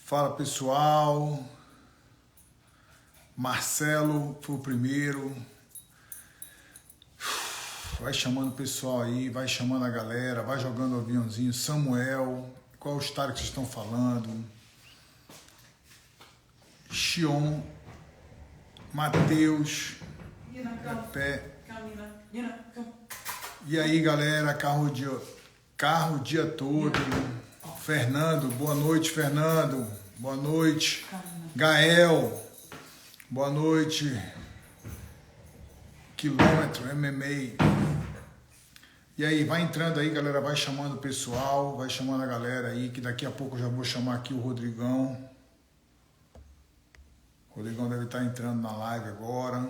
Fala pessoal, Marcelo foi o primeiro. Vai chamando o pessoal aí, vai chamando a galera, vai jogando o aviãozinho. Samuel, qual é o estado que vocês estão falando? Xion, Matheus, Pé. E aí galera, carro o dia todo. Fernando, boa noite, Fernando. Boa noite. Gael, boa noite. Quilômetro, MMA. E aí, vai entrando aí, galera, vai chamando o pessoal, vai chamando a galera aí, que daqui a pouco eu já vou chamar aqui o Rodrigão. O Rodrigão deve estar entrando na live agora.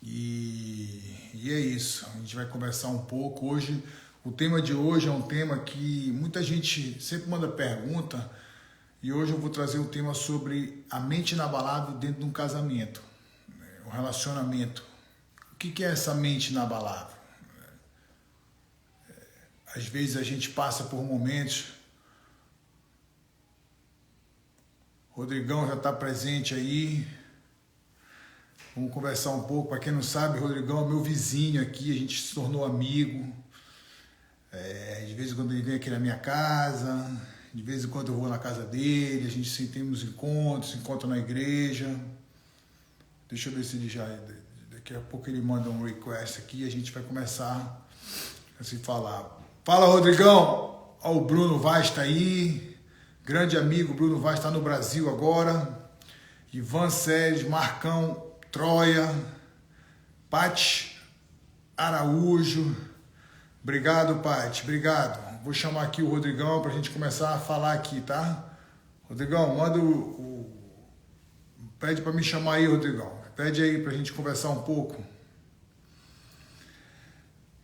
E é isso, a gente vai conversar um pouco hoje. O tema de hoje é um tema que muita gente sempre manda pergunta, e hoje eu vou trazer um tema sobre a mente inabalável dentro de um casamento, o relacionamento. O que é essa mente inabalável? Às vezes a gente passa por momentos. O Rodrigão já está presente aí. Vamos conversar um pouco. Para quem não sabe, o Rodrigão é meu vizinho aqui, a gente se tornou amigo. De vez em quando ele vem aqui na minha casa, de vez em quando eu vou na casa dele, a gente sempre tem uns encontros, se encontra na igreja. Deixa eu ver se ele já... Daqui a pouco ele manda um request aqui e a gente vai começar a se falar. Fala, Rodrigão! Ó, o Bruno Vaz está aí, grande amigo, Bruno Vaz está no Brasil agora. Ivan Sérgio, Marcão, Troia, Pati Araújo. Obrigado, Pati, obrigado. Vou chamar aqui o Rodrigão para a gente começar a falar aqui, tá? Rodrigão, manda Pede para me chamar aí, Rodrigão. Pede aí para a gente conversar um pouco.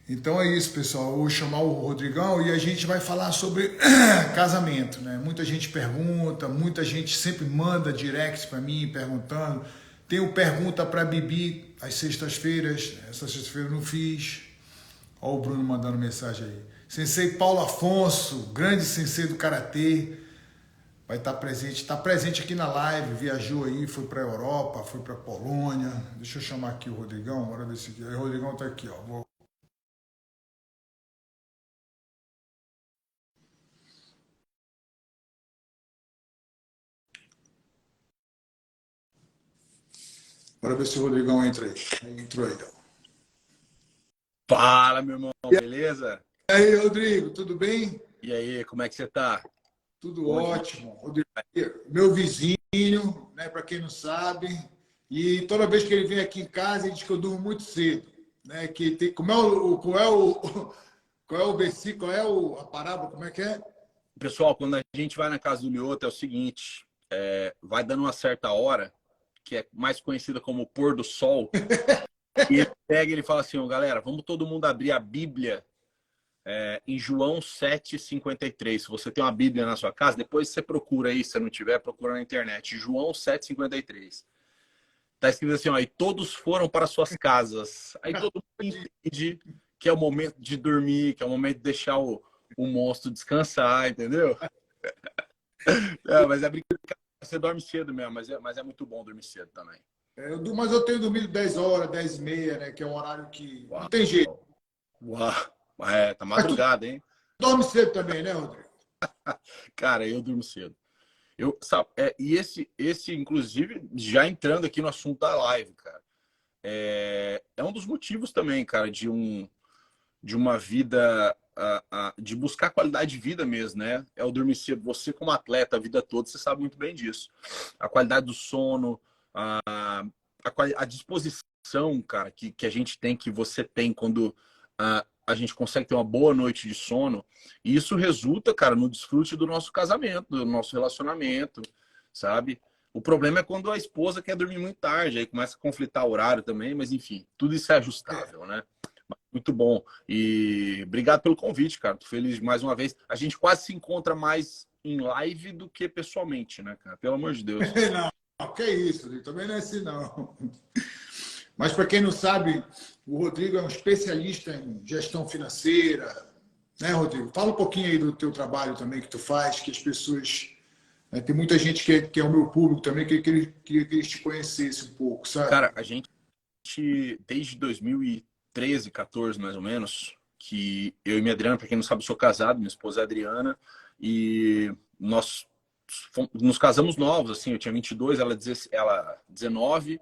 Então é isso, pessoal. Eu vou chamar o Rodrigão e a gente vai falar sobre casamento, né? Muita gente pergunta, muita gente sempre manda directs para mim perguntando. Tenho pergunta para Bibi às sextas-feiras. Essa sexta-feira eu não fiz. Olha o Bruno mandando mensagem aí. Sensei Paulo Afonso, grande sensei do Karatê, vai estar presente. Está presente aqui na live, viajou aí, foi para a Europa, foi para a Polônia. Deixa eu chamar aqui o Rodrigão, bora ver se... Aí o Rodrigão está aqui, ó. Bora ver se o Rodrigão entra aí. Aí entrou aí, ó. Fala, meu irmão, beleza? E aí, Rodrigo, tudo bem? E aí, como é que você tá? Tudo Bom dia. ótimo. Rodrigo, meu vizinho, né, para quem não sabe, e toda vez que ele vem aqui em casa, ele diz que eu durmo muito cedo, né? Que tem, qual é o versículo, a parábola, como é que é? Pessoal, quando a gente vai na casa do Mioto, é o seguinte, vai dando uma certa hora, que é mais conhecida como pôr do sol, e ele pega e ele fala assim, galera, vamos todo mundo abrir a Bíblia em João 7,53. Se você tem uma Bíblia na sua casa, depois você procura aí, se você não tiver, procura na internet. João 7,53. Tá escrito assim, ó, e todos foram para suas casas. Aí todo mundo entende que é o momento de dormir, que é o momento de deixar o monstro descansar, entendeu? Mas é brincadeira, você dorme cedo mesmo, mas é muito bom dormir cedo também. Mas eu tenho dormido 10 horas, 10 e meia, né? Que é um horário que Uau. não tem jeito. Uau. Tá madrugada, hein? Dorme cedo também, né, Rodrigo? Cara, eu durmo cedo. E esse, inclusive, já entrando aqui no assunto da live, cara, é um dos motivos também, cara, de uma vida, de buscar qualidade de vida mesmo, né? É o dormir cedo. Você, como atleta, a vida toda, você sabe muito bem disso. A qualidade do sono, a disposição, cara, que a gente tem, que você tem quando a gente consegue ter uma boa noite de sono. E isso resulta, cara, no desfrute do nosso casamento, do nosso relacionamento, sabe? O problema é quando a esposa quer dormir muito tarde, aí começa a conflitar o horário também, mas enfim, tudo isso é ajustável, né? Muito bom. E obrigado pelo convite, cara. Tô feliz mais uma vez. A gente quase se encontra mais em live do que pessoalmente, né, cara? Pelo amor de Deus. Não, que isso, Rodrigo. Também não é assim, não. Mas para quem não sabe, o Rodrigo é um especialista em gestão financeira, né, Rodrigo? Fala um pouquinho aí do teu trabalho também que tu faz, que as pessoas Tem muita gente que é o meu público também, que eles te conhecessem um pouco, sabe? Cara, a gente, desde 2013, 14, mais ou menos, que eu e minha Adriana, para quem não sabe, eu sou casado, minha esposa é Adriana, e nós nos casamos novos, assim, eu tinha 22, ela 19,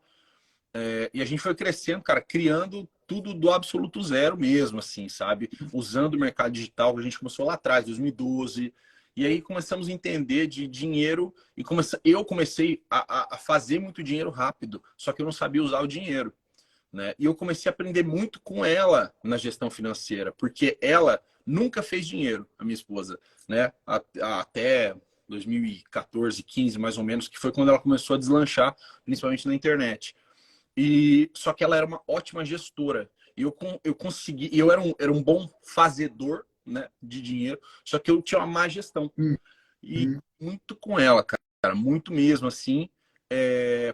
e a gente foi crescendo, cara, criando tudo do absoluto zero mesmo, assim, sabe? Usando o mercado digital, a gente começou lá atrás, 2012, e aí começamos a entender de dinheiro e eu comecei a fazer muito dinheiro rápido, só que eu não sabia usar o dinheiro, né? E eu comecei a aprender muito com ela na gestão financeira, porque ela nunca fez dinheiro, a minha esposa, né? Até 2014, 15, mais ou menos, que foi quando ela começou a deslanchar, principalmente na internet. E só que ela era uma ótima gestora. E eu consegui, e eu era um bom fazedor, né, de dinheiro, só que eu tinha uma má gestão. Hum, E muito com ela, cara, muito mesmo assim,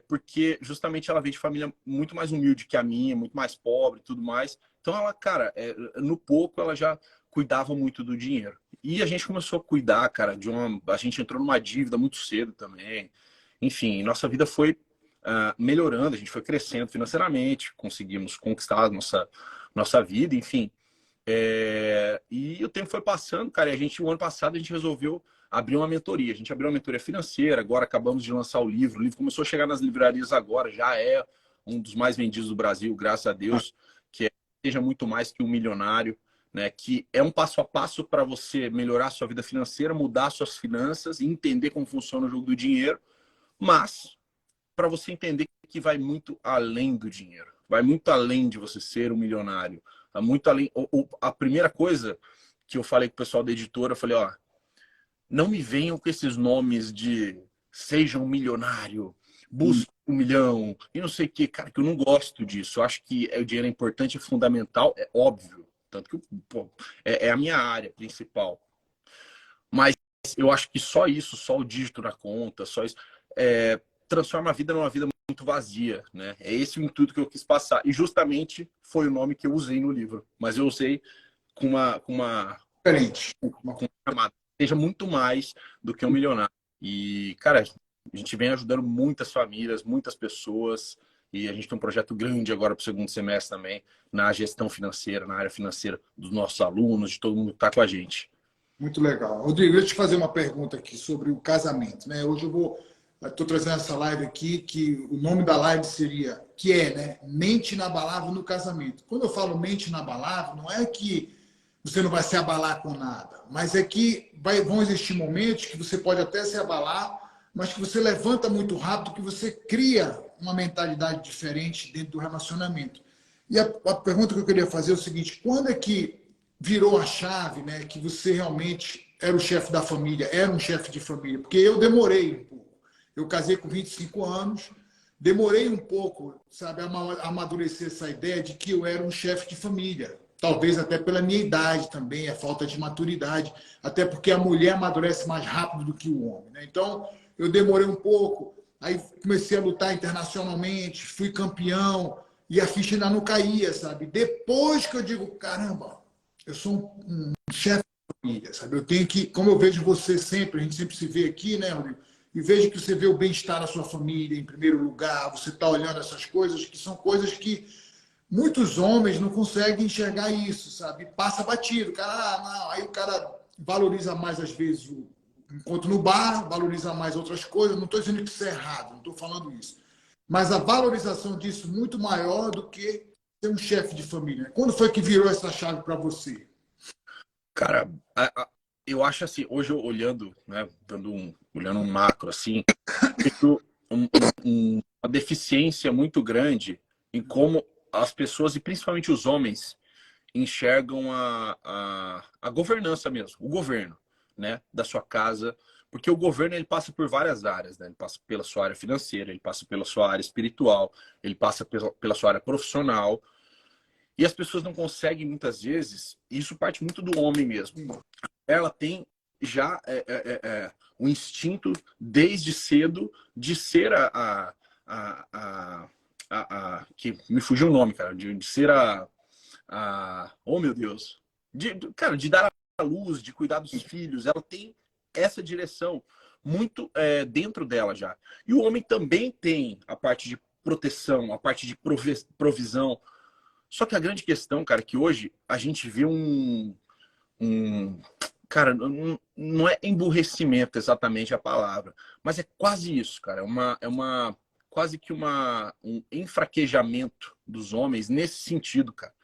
porque justamente ela veio de família muito mais humilde que a minha, muito mais pobre e tudo mais. Então ela, cara, no pouco ela já cuidava muito do dinheiro. E a gente começou a cuidar, cara, a gente entrou numa dívida muito cedo também. Enfim, nossa vida foi melhorando, a gente foi crescendo financeiramente, conseguimos conquistar a nossa vida, enfim. E o tempo foi passando, cara, e o ano passado a gente resolveu abrir uma mentoria. A gente abriu uma mentoria financeira, agora acabamos de lançar o livro começou a chegar nas livrarias agora, já é um dos mais vendidos do Brasil, graças a Deus, que Seja Muito Mais Que um Milionário, né? Que é um passo a passo para você melhorar a sua vida financeira, mudar suas finanças, entender como funciona o jogo do dinheiro, mas para você entender que vai muito além do dinheiro, vai muito além de você ser um milionário, vai muito além. A primeira coisa que eu falei com o pessoal da editora, eu falei, ó, não me venham com esses nomes de seja um milionário, busque 1 milhão e não sei o que, cara, que eu não gosto disso. Eu acho que o dinheiro é importante, é fundamental, é óbvio, tanto que pô, é a minha área principal. Mas eu acho que só isso, só o dígito na conta, só isso, transforma a vida numa vida muito vazia, né? É esse o intuito que eu quis passar. E justamente foi o nome que eu usei no livro. Mas eu usei Diferente. com uma chamada. Seja muito mais do que um milionário. E, cara, a gente vem ajudando muitas famílias, muitas pessoas. E a gente tem um projeto grande agora para o segundo semestre também, na gestão financeira, na área financeira dos nossos alunos, de todo mundo que está com a gente. Muito legal. Rodrigo, deixa eu te fazer uma pergunta aqui sobre o casamento, né? Hoje estou trazendo essa live aqui, que o nome da live seria, né? Mente inabalável no casamento. Quando eu falo mente inabalável, não é que você não vai se abalar com nada, mas é que vão existir momentos que você pode até se abalar, mas que você levanta muito rápido, que você cria uma mentalidade diferente dentro do relacionamento. E a pergunta que eu queria fazer é o seguinte: quando é que virou a chave, né, que você realmente era o chefe da família, era um chefe de família? Porque eu demorei um pouco. Eu casei com 25 anos, demorei um pouco, sabe, a amadurecer essa ideia de que eu era um chefe de família. Talvez até pela minha idade também, a falta de maturidade, até porque a mulher amadurece mais rápido do que o homem, né? Então, eu demorei um pouco, aí comecei a lutar internacionalmente, fui campeão, e a ficha ainda não caía, sabe? Depois que eu digo, caramba, eu sou um chefe de família, sabe? Eu tenho que, como eu vejo você sempre, a gente sempre se vê aqui, né, Rodrigo? E vejo que você vê o bem-estar da sua família em primeiro lugar, você está olhando essas coisas, que são coisas que muitos homens não conseguem enxergar isso, sabe? Passa batido, cara, não. Aí o cara valoriza mais, às vezes, o encontro no bar, valoriza mais outras coisas. Não estou dizendo que isso é errado, não estou falando isso. Mas a valorização disso é muito maior do que ser um chefe de família. Quando foi que virou essa chave para você? Cara, eu acho assim, hoje eu olhando, né, olhando um macro assim, vejo uma deficiência muito grande em como as pessoas, e principalmente os homens, enxergam a governança mesmo, o governo, né, da sua casa, porque o governo ele passa por várias áreas, né? Ele passa pela sua área financeira, ele passa pela sua área espiritual, ele passa pela sua área profissional, e as pessoas não conseguem muitas vezes, e isso parte muito do homem mesmo. Ela tem já o instinto desde cedo de ser que me fugiu o nome, cara, de ser oh meu Deus, cara, de dar a luz, de cuidar dos filhos. Ela tem essa direção, muito dentro dela já. E o homem também tem a parte de proteção, a parte de provisão. Só que a grande questão, cara, é que hoje a gente vê cara, não é emburrecimento exatamente a palavra, mas é quase isso, cara. Quase que um enfraquejamento dos homens nesse sentido, cara.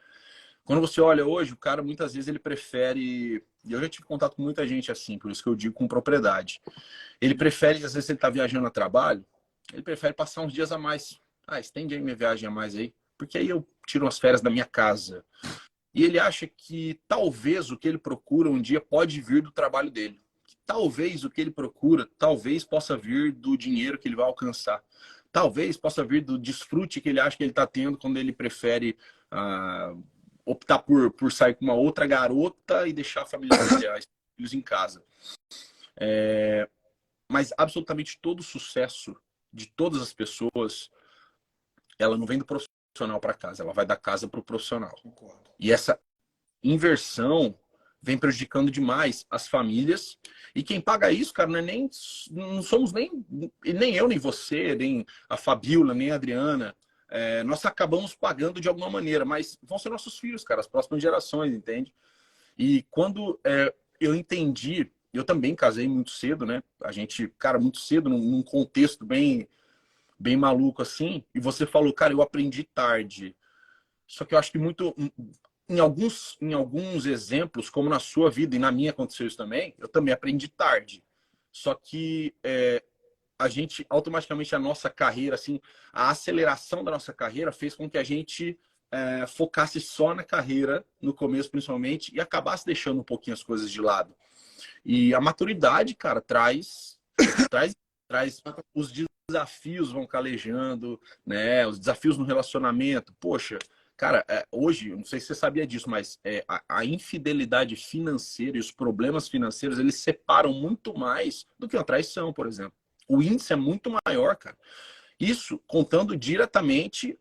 Quando você olha hoje, o cara muitas vezes ele prefere, e eu já tive contato com muita gente assim, por isso que eu digo com propriedade. Ele prefere, às vezes ele tá viajando a trabalho, ele prefere passar uns dias a mais. Ah, estende aí minha viagem a mais aí, porque aí eu tiro umas férias da minha casa. E ele acha que talvez o que ele procura um dia pode vir do trabalho dele. Que talvez o que ele procura, talvez possa vir do dinheiro que ele vai alcançar. Talvez possa vir do desfrute que ele acha que ele está tendo quando ele prefere optar por sair com uma outra garota e deixar a família dele, os filhos em casa. Mas absolutamente todo o sucesso de todas as pessoas, ela não vem do profissional para casa, ela vai da casa para o profissional. Concordo. E essa inversão vem prejudicando demais as famílias. E quem paga isso, cara, não somos nem eu, nem você, nem a Fabíola, nem a Adriana. Nós acabamos pagando de alguma maneira, mas vão ser nossos filhos, cara, as próximas gerações, entende? E quando eu entendi, eu também casei muito cedo, né? A gente, cara, muito cedo, num contexto bem maluco assim. E você falou, cara, eu aprendi tarde. Só que eu acho que em alguns exemplos, como na sua vida e na minha aconteceu isso também, eu também aprendi tarde. Só que a gente, automaticamente, a nossa carreira, assim, a aceleração da nossa carreira fez com que a gente focasse só na carreira, no começo principalmente, e acabasse deixando um pouquinho as coisas de lado. E a maturidade, cara, traz os desafios vão calejando, né? Os desafios no relacionamento. Poxa, cara, hoje, não sei se você sabia disso, mas a infidelidade financeira e os problemas financeiros, eles separam muito mais do que uma traição, por exemplo. O índice é muito maior, cara. Isso contando diretamente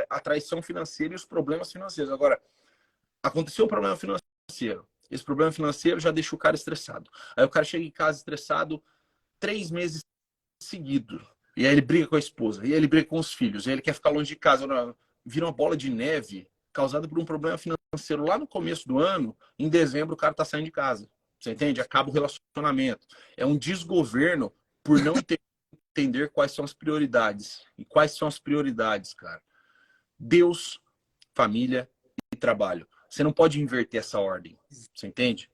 a traição financeira e os problemas financeiros. Agora, aconteceu um problema financeiro. Esse problema financeiro já deixa o cara estressado. Aí o cara chega em casa estressado 3 meses seguidos. E aí ele briga com a esposa, e aí ele briga com os filhos, e aí ele quer ficar longe de casa. Vira uma bola de neve causada por um problema financeiro lá no começo do ano. Em dezembro o cara tá saindo de casa. Você entende? Acaba o relacionamento. É um desgoverno por não entender quais são as prioridades. E quais são as prioridades, cara? Deus, família e trabalho. Você não pode inverter essa ordem. Você entende?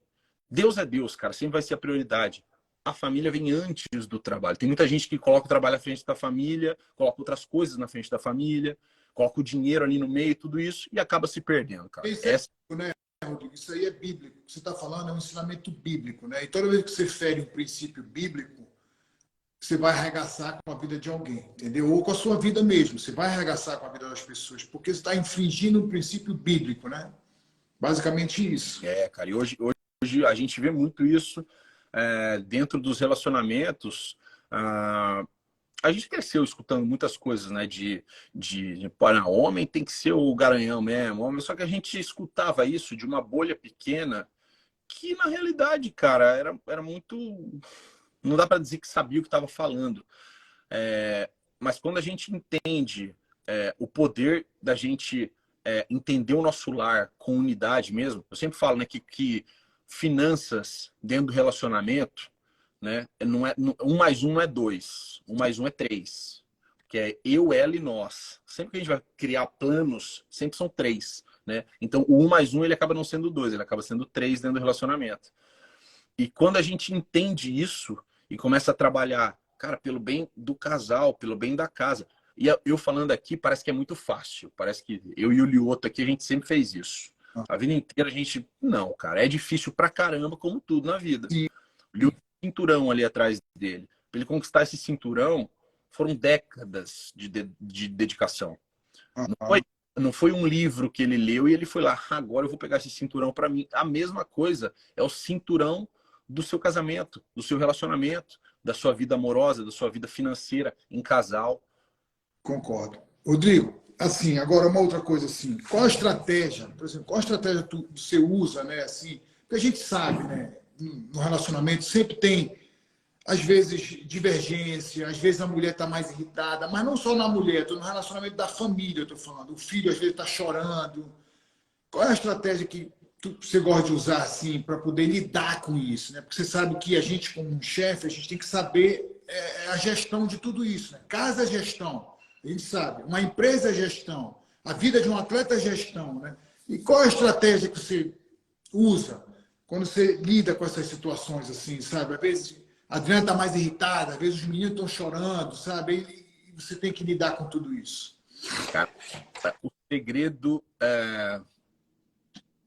Deus é Deus, cara. Sempre vai ser a prioridade. A família vem antes do trabalho. Tem muita gente que coloca o trabalho à frente da família, coloca outras coisas na frente da família, coloca o dinheiro ali no meio, tudo isso, e acaba se perdendo, cara. Isso é bíblico, né, Rodrigo? Isso aí é bíblico. O que você está falando é um ensinamento bíblico, né? E toda vez que você fere um princípio bíblico, você vai arregaçar com a vida de alguém, entendeu? Ou com a sua vida mesmo. Você vai arregaçar com a vida das pessoas, porque você está infringindo um princípio bíblico, né? Basicamente isso. Cara, e hoje a gente vê muito isso dentro dos relacionamentos. A gente cresceu escutando muitas coisas, né? Homem tem que ser o garanhão mesmo. Homem, só que a gente escutava isso de uma bolha pequena que, na realidade, cara, era muito... Não dá para dizer que sabia o que estava falando. Mas quando a gente entende o poder da gente entender o nosso lar com unidade mesmo, eu sempre falo, né, que finanças dentro do relacionamento, né, não é, 1 mais 1 não é 2, 1 mais 1 é 3. Que é eu, ela e nós. Sempre que a gente vai criar planos, sempre são 3. Né? Então, o 1 mais 1 ele acaba não sendo 2, ele acaba sendo 3 dentro do relacionamento. E quando a gente entende isso e começa a trabalhar, cara, pelo bem do casal, pelo bem da casa. E eu falando aqui, parece que é muito fácil. Parece que eu e o Lioto aqui, a gente sempre fez isso. A vida inteira a gente... Não, cara, é difícil pra caramba, como tudo na vida. Sim. O Lioto tem um cinturão ali atrás dele. Pra ele conquistar esse cinturão, foram décadas de dedicação. Não foi um livro que ele leu e ele foi lá, agora eu vou pegar esse cinturão pra mim. A mesma coisa é o cinturão do seu casamento, do seu relacionamento, da sua vida amorosa, da sua vida financeira, em casal. Concordo. Rodrigo, assim, agora uma outra coisa assim, qual a estratégia, por exemplo, qual a estratégia você usa, né, assim, porque a gente sabe, né, no relacionamento sempre tem às vezes divergência, às vezes a mulher está mais irritada, mas não só na mulher, estou no relacionamento da família, estou falando. O filho às vezes está chorando. Qual é a estratégia que você gosta de usar assim para poder lidar com isso, né? Porque você sabe que a gente, como um chefe, a gente tem que saber a gestão de tudo isso, né? Casa é gestão, a gente sabe. Uma empresa é gestão, a vida de um atleta é gestão, né? E qual é a estratégia que você usa quando você lida com essas situações assim, sabe? Às vezes a Adriana está mais irritada, às vezes os meninos estão chorando, sabe? E você tem que lidar com tudo isso. Cara, o segredo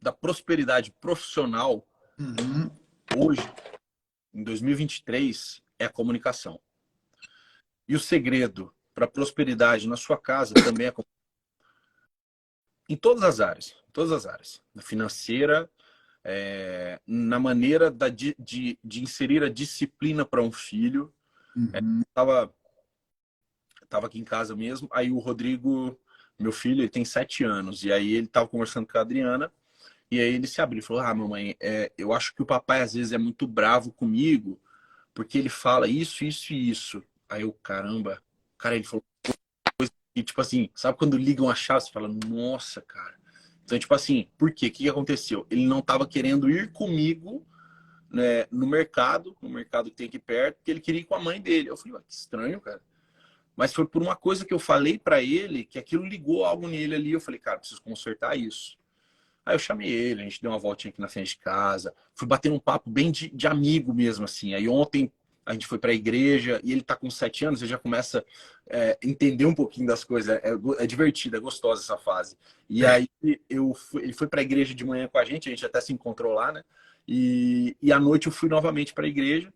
da prosperidade profissional Uhum. hoje, em 2023, é a comunicação. E o segredo para a prosperidade na sua casa também é a comunicação. Em todas as áreas. Na financeira, na maneira de inserir a disciplina para um filho. Uhum. Tava aqui em casa mesmo, aí o Rodrigo, meu filho, ele tem 7 anos, e aí ele tava conversando com a Adriana, e aí ele se abriu e falou, mamãe, eu acho que o papai às vezes é muito bravo comigo, porque ele fala isso, isso e isso. Aí eu, caramba, cara, ele falou, e tipo assim, sabe quando ligam a chave, você fala, nossa, cara. Então, tipo assim, por quê? O que aconteceu? Ele não tava querendo ir comigo, né, no mercado que tem aqui perto, porque ele queria ir com a mãe dele. Eu falei, que estranho, cara. Mas foi por uma coisa que eu falei para ele, que aquilo ligou algo nele ali. Eu falei, cara, preciso consertar isso. Aí eu chamei ele, a gente deu uma voltinha aqui na frente de casa, fui bater um papo bem de amigo mesmo, assim. Aí ontem a gente foi para a igreja e ele tá com 7 anos, ele já começa a entender um pouquinho das coisas. É divertido, é gostosa essa fase. E aí ele foi para a igreja de manhã com a gente até se encontrou lá, né? E à noite eu fui novamente para a igreja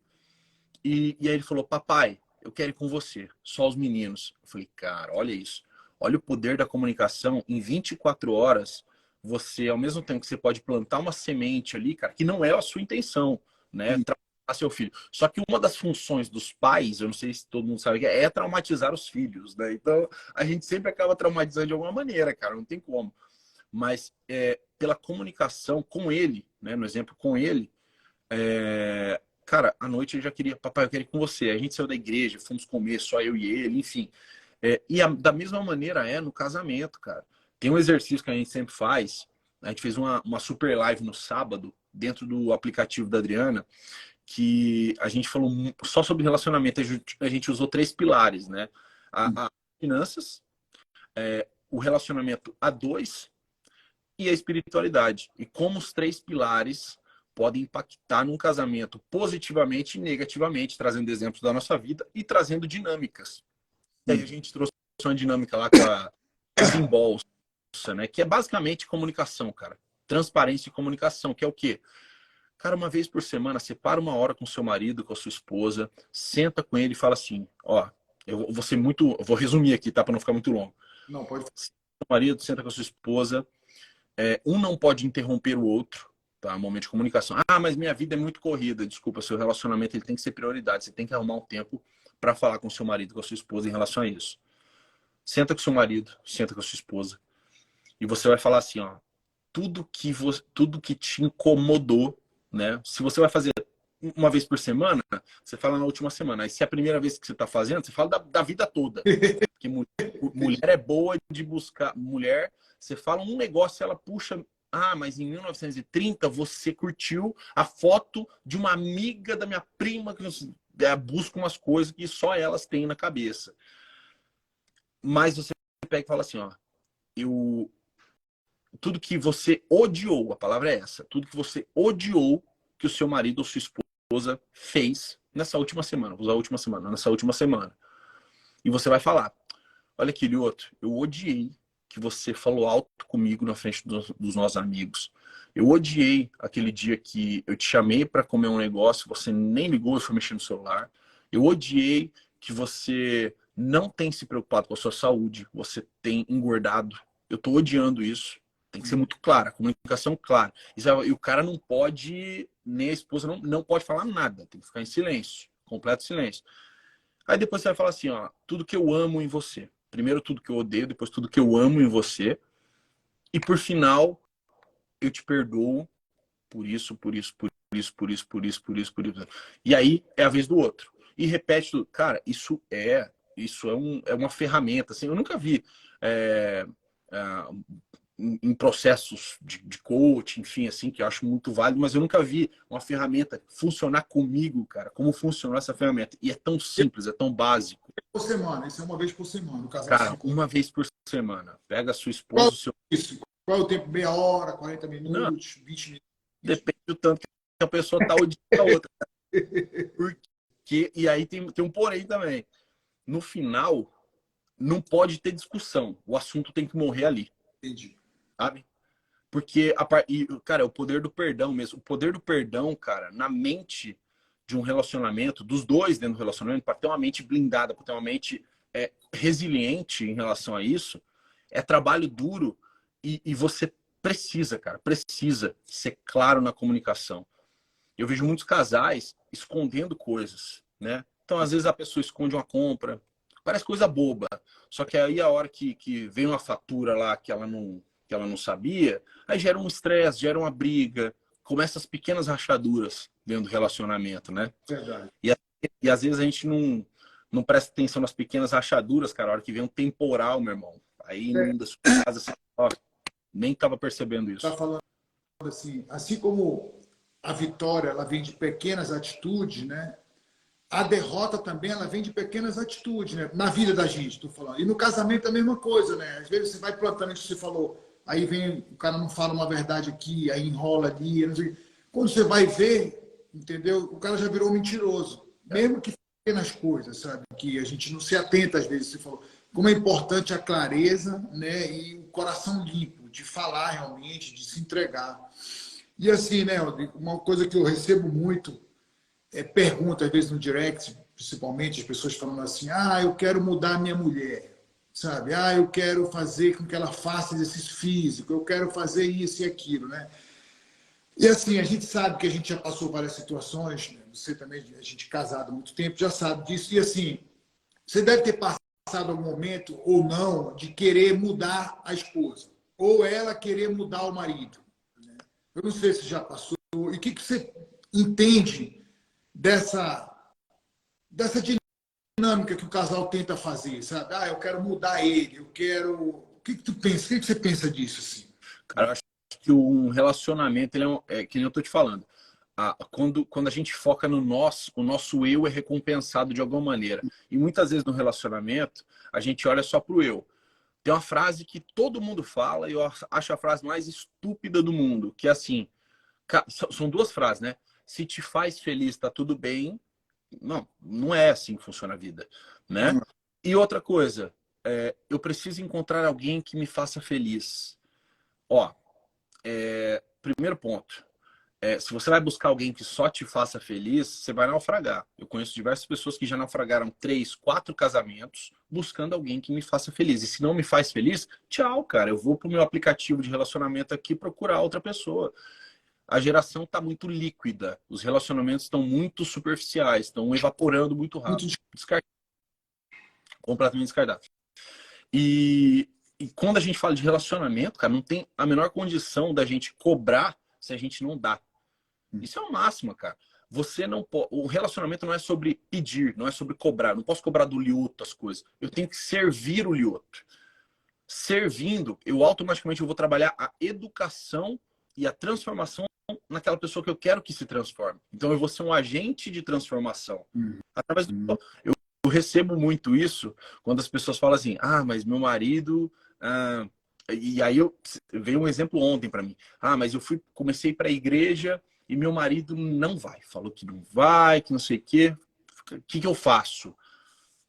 e aí ele falou, papai, eu quero ir com você, só os meninos. Eu falei, cara, olha isso. Olha o poder da comunicação. Em 24 horas, você, ao mesmo tempo que você pode plantar uma semente ali, cara, que não é a sua intenção, né? Traumatizar seu filho. Só que uma das funções dos pais, eu não sei se todo mundo sabe, é traumatizar os filhos, né? Então, a gente sempre acaba traumatizando de alguma maneira, cara, não tem como. Mas pela comunicação com ele, né? No exemplo com ele, cara, à noite ele já queria, papai, eu quero ir com você. A gente saiu da igreja, fomos comer, só eu e ele, enfim. Da mesma maneira no casamento, cara. Tem um exercício que a gente sempre faz. A gente fez uma super live no sábado, dentro do aplicativo da Adriana, que a gente falou só sobre relacionamento. A gente usou 3 pilares, né? A finanças, o relacionamento a 2 e a espiritualidade. E como os 3 pilares podem impactar num casamento positivamente e negativamente, trazendo exemplos da nossa vida e trazendo dinâmicas. E aí a gente trouxe uma dinâmica lá com a Bolsa, né? Que é basicamente comunicação, cara. Transparência e comunicação, que é o quê? Cara, uma vez por semana, separa uma hora com seu marido, com a sua esposa, senta com ele e fala assim, ó, eu vou ser muito, eu vou resumir aqui, tá? Para não ficar muito longo. Não, pode. Senta com o marido, senta com a sua esposa, um não pode interromper o outro, tá? Momento de comunicação. Ah, mas minha vida é muito corrida. Desculpa, seu relacionamento ele tem que ser prioridade. Você tem que arrumar um tempo para falar com seu marido, com a sua esposa em relação a isso. Senta com seu marido, senta com a sua esposa e você vai falar assim, ó, tudo que te incomodou, né? Se você vai fazer uma vez por semana, você fala na última semana. Aí se é a primeira vez que você está fazendo, você fala da vida toda. Porque mulher é boa de buscar. Mulher, você fala um negócio, ela puxa. Ah, mas em 1930 você curtiu a foto de uma amiga da minha prima que busca umas coisas que só elas têm na cabeça. Mas você pega e fala assim, ó, tudo que você odiou, a palavra é essa, tudo que você odiou que o seu marido ou sua esposa fez nessa última semana, vou usar a última semana, nessa última semana. E você vai falar, olha aquele outro, eu odiei que você falou alto comigo na frente dos nossos amigos. Eu odiei aquele dia que eu te chamei para comer um negócio, você nem ligou e foi mexer no celular. Eu odiei que você não tem se preocupado com a sua saúde, você tem engordado. Eu tô odiando isso. Tem que ser muito claro, a comunicação clara. E o cara não pode, nem a esposa não pode falar nada, tem que ficar em silêncio, completo silêncio. Aí depois você vai falar assim, ó, tudo que eu amo em você. Primeiro tudo que eu odeio, depois tudo que eu amo em você. E por final, eu te perdoo por isso, por isso, por isso, por isso, por isso, por isso, por isso. E aí é a vez do outro. E repete tudo. Cara, é uma ferramenta. Assim, eu nunca vi ah, em processos de coaching, enfim, assim, que eu acho muito válido, mas eu nunca vi uma ferramenta funcionar comigo, cara, como funcionou essa ferramenta. E é tão simples, é tão básico. Por semana, isso é uma vez por semana, o casal se Cara, encontra. uma vez por semana. Pega a sua Qual esposa, o seu. isso? Qual é o tempo? Meia hora, 40 Não, minutos, 20 minutos? depende do tanto que a pessoa tá odiando a outra. Porque, e aí tem um porém também. No final, não pode ter discussão. O assunto tem que morrer ali, Entendi. sabe? Porque, cara, é o poder do perdão mesmo. O poder do perdão, cara, na mente de um relacionamento, dos dois dentro do relacionamento, para ter uma mente blindada, para ter uma mente resiliente em relação a isso, é trabalho duro e você precisa, cara, precisa ser claro na comunicação. Eu vejo muitos casais escondendo coisas, né? Então, às vezes, a pessoa esconde uma compra, parece coisa boba. Só que aí, a hora que vem uma fatura lá que ela não sabia, aí gera um estresse, gera uma briga, começa as pequenas rachaduras dentro do relacionamento, né? Verdade. E às vezes a gente não presta atenção nas pequenas rachaduras, cara, a hora que vem um temporal, meu irmão. Aí inunda a sua casa, assim, ó, nem tava percebendo Tá isso. falando assim como a vitória ela vem de pequenas atitudes, né? A derrota também ela vem de pequenas atitudes, né? Na vida da gente, tô falando. E no casamento é a mesma coisa, né? Às vezes você vai plantando isso que você falou, aí vem o cara não fala uma verdade aqui, aí enrola ali, não sei. Quando você vai ver, entendeu? O cara já virou mentiroso, mesmo que pequenas coisas, sabe? Que a gente não se atenta às vezes. Você falou como é importante a clareza, né? E o coração limpo de falar realmente, de se entregar. E assim, né? Uma coisa que eu recebo muito pergunta, às vezes no direct, principalmente, as pessoas falando assim, eu quero mudar a minha mulher, sabe? Eu quero fazer com que ela faça exercício físico, eu quero fazer isso e aquilo, né? E assim, a gente sabe que a gente já passou várias situações, né? Você também, a gente casado há muito tempo, já sabe disso, e assim, você deve ter passado algum momento, ou não, de querer mudar a esposa, ou ela querer mudar o marido, né? Eu não sei se já passou, e o que você entende dessa dinâmica que o casal tenta fazer, sabe? Eu quero mudar ele, eu quero. O que tu pensa? O que você pensa disso, assim? Cara, eu acho que um relacionamento, ele que nem eu tô te falando. Quando a gente foca no nós, o nosso eu é recompensado de alguma maneira. E muitas vezes no relacionamento, a gente olha só pro eu. Tem uma frase que todo mundo fala e eu acho a frase mais estúpida do mundo, que é assim, são duas frases, né? Se te faz feliz, tá tudo bem. Não é assim que funciona a vida, né? E outra coisa, eu preciso encontrar alguém que me faça feliz. Ó, primeiro ponto. Se você vai buscar alguém que só te faça feliz, você vai naufragar. Eu conheço diversas pessoas que já naufragaram 3, 4 casamentos buscando alguém que me faça feliz. E se não me faz feliz, tchau, cara. Eu vou pro meu aplicativo de relacionamento aqui procurar outra pessoa. A geração está muito líquida. Os relacionamentos estão muito superficiais, estão evaporando muito Muito rápido. Completamente descartável. E quando a gente fala de relacionamento, cara, não tem a menor condição da gente cobrar se a gente não dá. Isso é o máximo, cara. Você não pode. O relacionamento não é sobre pedir, não é sobre cobrar. Eu não posso cobrar do Lioto as coisas. Eu tenho que servir o Lioto. Servindo, eu automaticamente vou trabalhar a educação e a transformação naquela pessoa que eu quero que se transforme. Então eu vou ser um agente de transformação. Através do... eu recebo muito isso quando as pessoas falam assim: mas meu marido. E aí veio um exemplo ontem para mim. Mas eu comecei para a igreja e meu marido não vai. Falou que não vai, que não sei o quê. O que eu faço?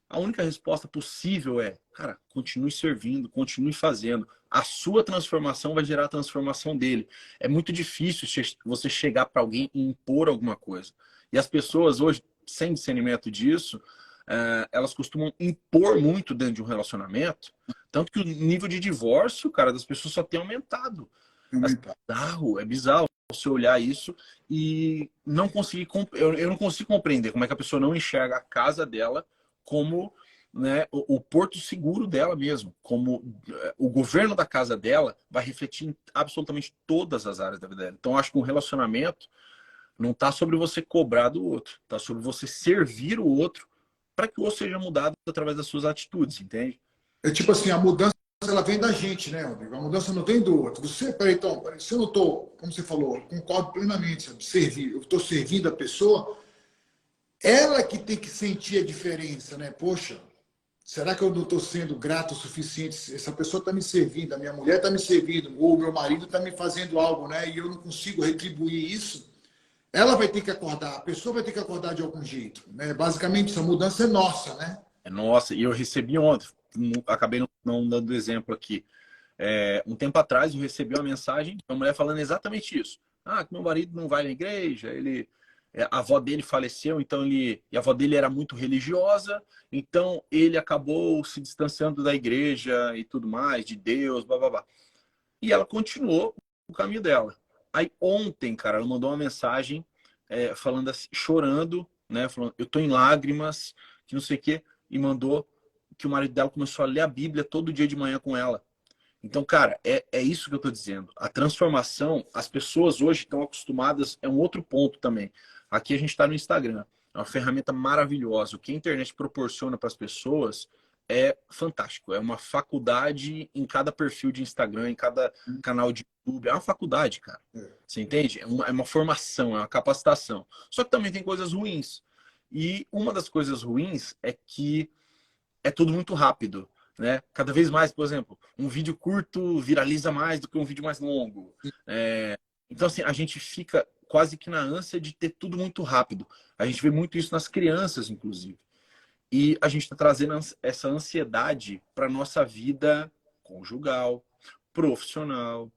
A única resposta possível é, cara, continue servindo, continue fazendo. A sua transformação vai gerar a transformação dele. É muito difícil você chegar para alguém e impor alguma coisa. E as pessoas hoje, sem discernimento disso, elas costumam impor muito dentro de um relacionamento, tanto que o nível de divórcio, cara, das pessoas só tem aumentado. É bizarro você olhar isso e não conseguir. Eu não consigo compreender como é que a pessoa não enxerga a casa dela como, né, o porto seguro dela mesmo, como o governo da casa dela vai refletir em absolutamente todas as áreas da vida dela. Então, eu acho que um relacionamento, Não está sobre você cobrar do outro, está sobre você servir o outro para que o outro seja mudado através das suas atitudes, entende? É tipo assim, a mudança ela vem da gente, né, Rodrigo? A mudança não vem do outro. Você, peraí, então, peraí, se eu não estou, como você falou, eu concordo plenamente, sabe? Servir, eu estou servindo a pessoa, ela que tem que sentir a diferença, né? Poxa, será que eu não estou sendo grato o suficiente? Essa pessoa está me servindo, a minha mulher está me servindo, ou o meu marido está me fazendo algo, né? E eu não consigo retribuir isso. Ela vai ter que acordar, a pessoa vai ter que acordar de algum jeito, né? Basicamente, essa mudança é nossa, né? É nossa, e eu recebi ontem, acabei não dando exemplo aqui. Um tempo atrás eu recebi uma mensagem de uma mulher falando exatamente isso. Ah, que meu marido não vai na igreja, a avó dele faleceu, então e a avó dele era muito religiosa, então ele acabou se distanciando da igreja e tudo mais, de Deus, blá blá blá. E ela continuou o caminho dela. Aí ontem, cara, ela mandou uma mensagem falando assim, chorando, né? Falando, eu tô em lágrimas, que não sei o quê, e mandou que o marido dela começou a ler a Bíblia todo dia de manhã com ela. Então, cara, é isso que eu tô dizendo. A transformação, as pessoas hoje estão acostumadas, é um outro ponto também. Aqui a gente está no Instagram, é uma ferramenta maravilhosa. O que a internet proporciona para as pessoas é fantástico. É uma faculdade em cada perfil de Instagram, em cada canal de YouTube. É uma faculdade, cara. Você entende? É uma formação, é uma capacitação. Só que também tem coisas ruins. E uma das coisas ruins é que é tudo muito rápido, né? Cada vez mais, por exemplo, um vídeo curto viraliza mais do que um vídeo mais longo. Então, assim, a gente fica quase que na ânsia de ter tudo muito rápido. A gente vê muito isso nas crianças, inclusive. E a gente está trazendo essa ansiedade para a nossa vida conjugal, profissional.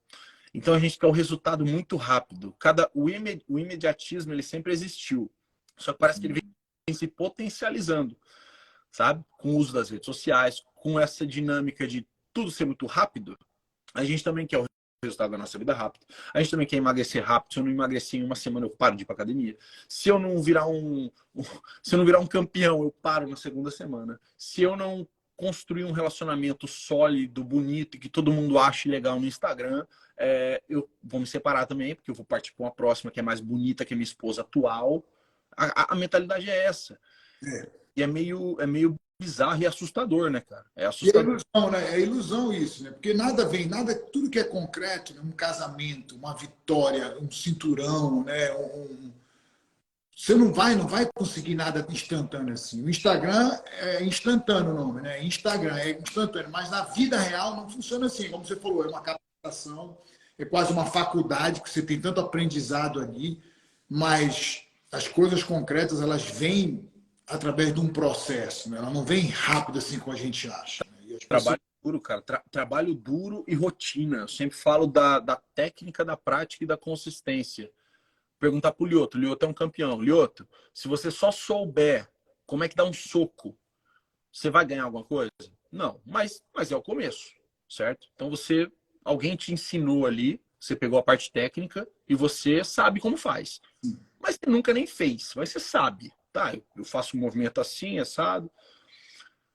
Então, a gente quer o resultado muito rápido. O imediatismo, ele sempre existiu. Só que parece que ele vem se potencializando, sabe? Com o uso das redes sociais, com essa dinâmica de tudo ser muito rápido, a gente também quer o resultado da nossa vida rápido. A gente também quer emagrecer rápido. Se eu não emagrecer em uma semana, eu paro de ir para academia. Se eu não virar se eu não virar um campeão, eu paro na segunda semana. Se eu não construir um relacionamento sólido, bonito, que todo mundo ache legal no Instagram, eu vou me separar também, porque eu vou partir para uma próxima que é mais bonita que a minha esposa atual. A mentalidade é essa. E é meio bizarro e assustador, né, cara? É E é assustador. ilusão, né? É ilusão isso, né? Porque nada vem, nada, tudo que é concreto, né? Um casamento, uma vitória, um cinturão, né? Você não vai conseguir nada instantâneo assim. O Instagram é instantâneo o nome, né? Instagram é instantâneo, mas na vida real não funciona assim. Como você falou, é uma capacitação, é quase uma faculdade que você tem tanto aprendizado ali, mas as coisas concretas elas vêm através de um processo, né? Ela não vem rápido assim como a gente acha. Né? E as pessoas Trabalho duro, cara. Trabalho duro e rotina. Eu sempre falo da técnica, da prática e da consistência. Perguntar pro Lioto. Lioto é um campeão. Lioto, se você só souber como é que dá um soco, você vai ganhar alguma coisa? Não, mas é o começo, certo? Então alguém te ensinou ali, você pegou a parte técnica e você sabe como faz. Mas você nunca nem fez, mas você sabe. Tá, eu faço um movimento assim, assado.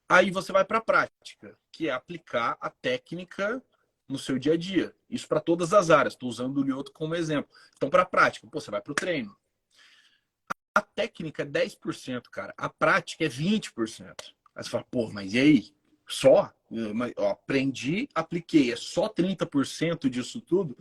Aí você vai para a prática, que é aplicar a técnica no seu dia a dia. Isso para todas as áreas. Estou usando o Lioto como exemplo. Então, para a prática, você vai para o treino. A técnica é 10%, cara. A prática é 20%. Aí você fala, pô, mas e aí? Só? Aprendi, apliquei. É só 30% disso tudo?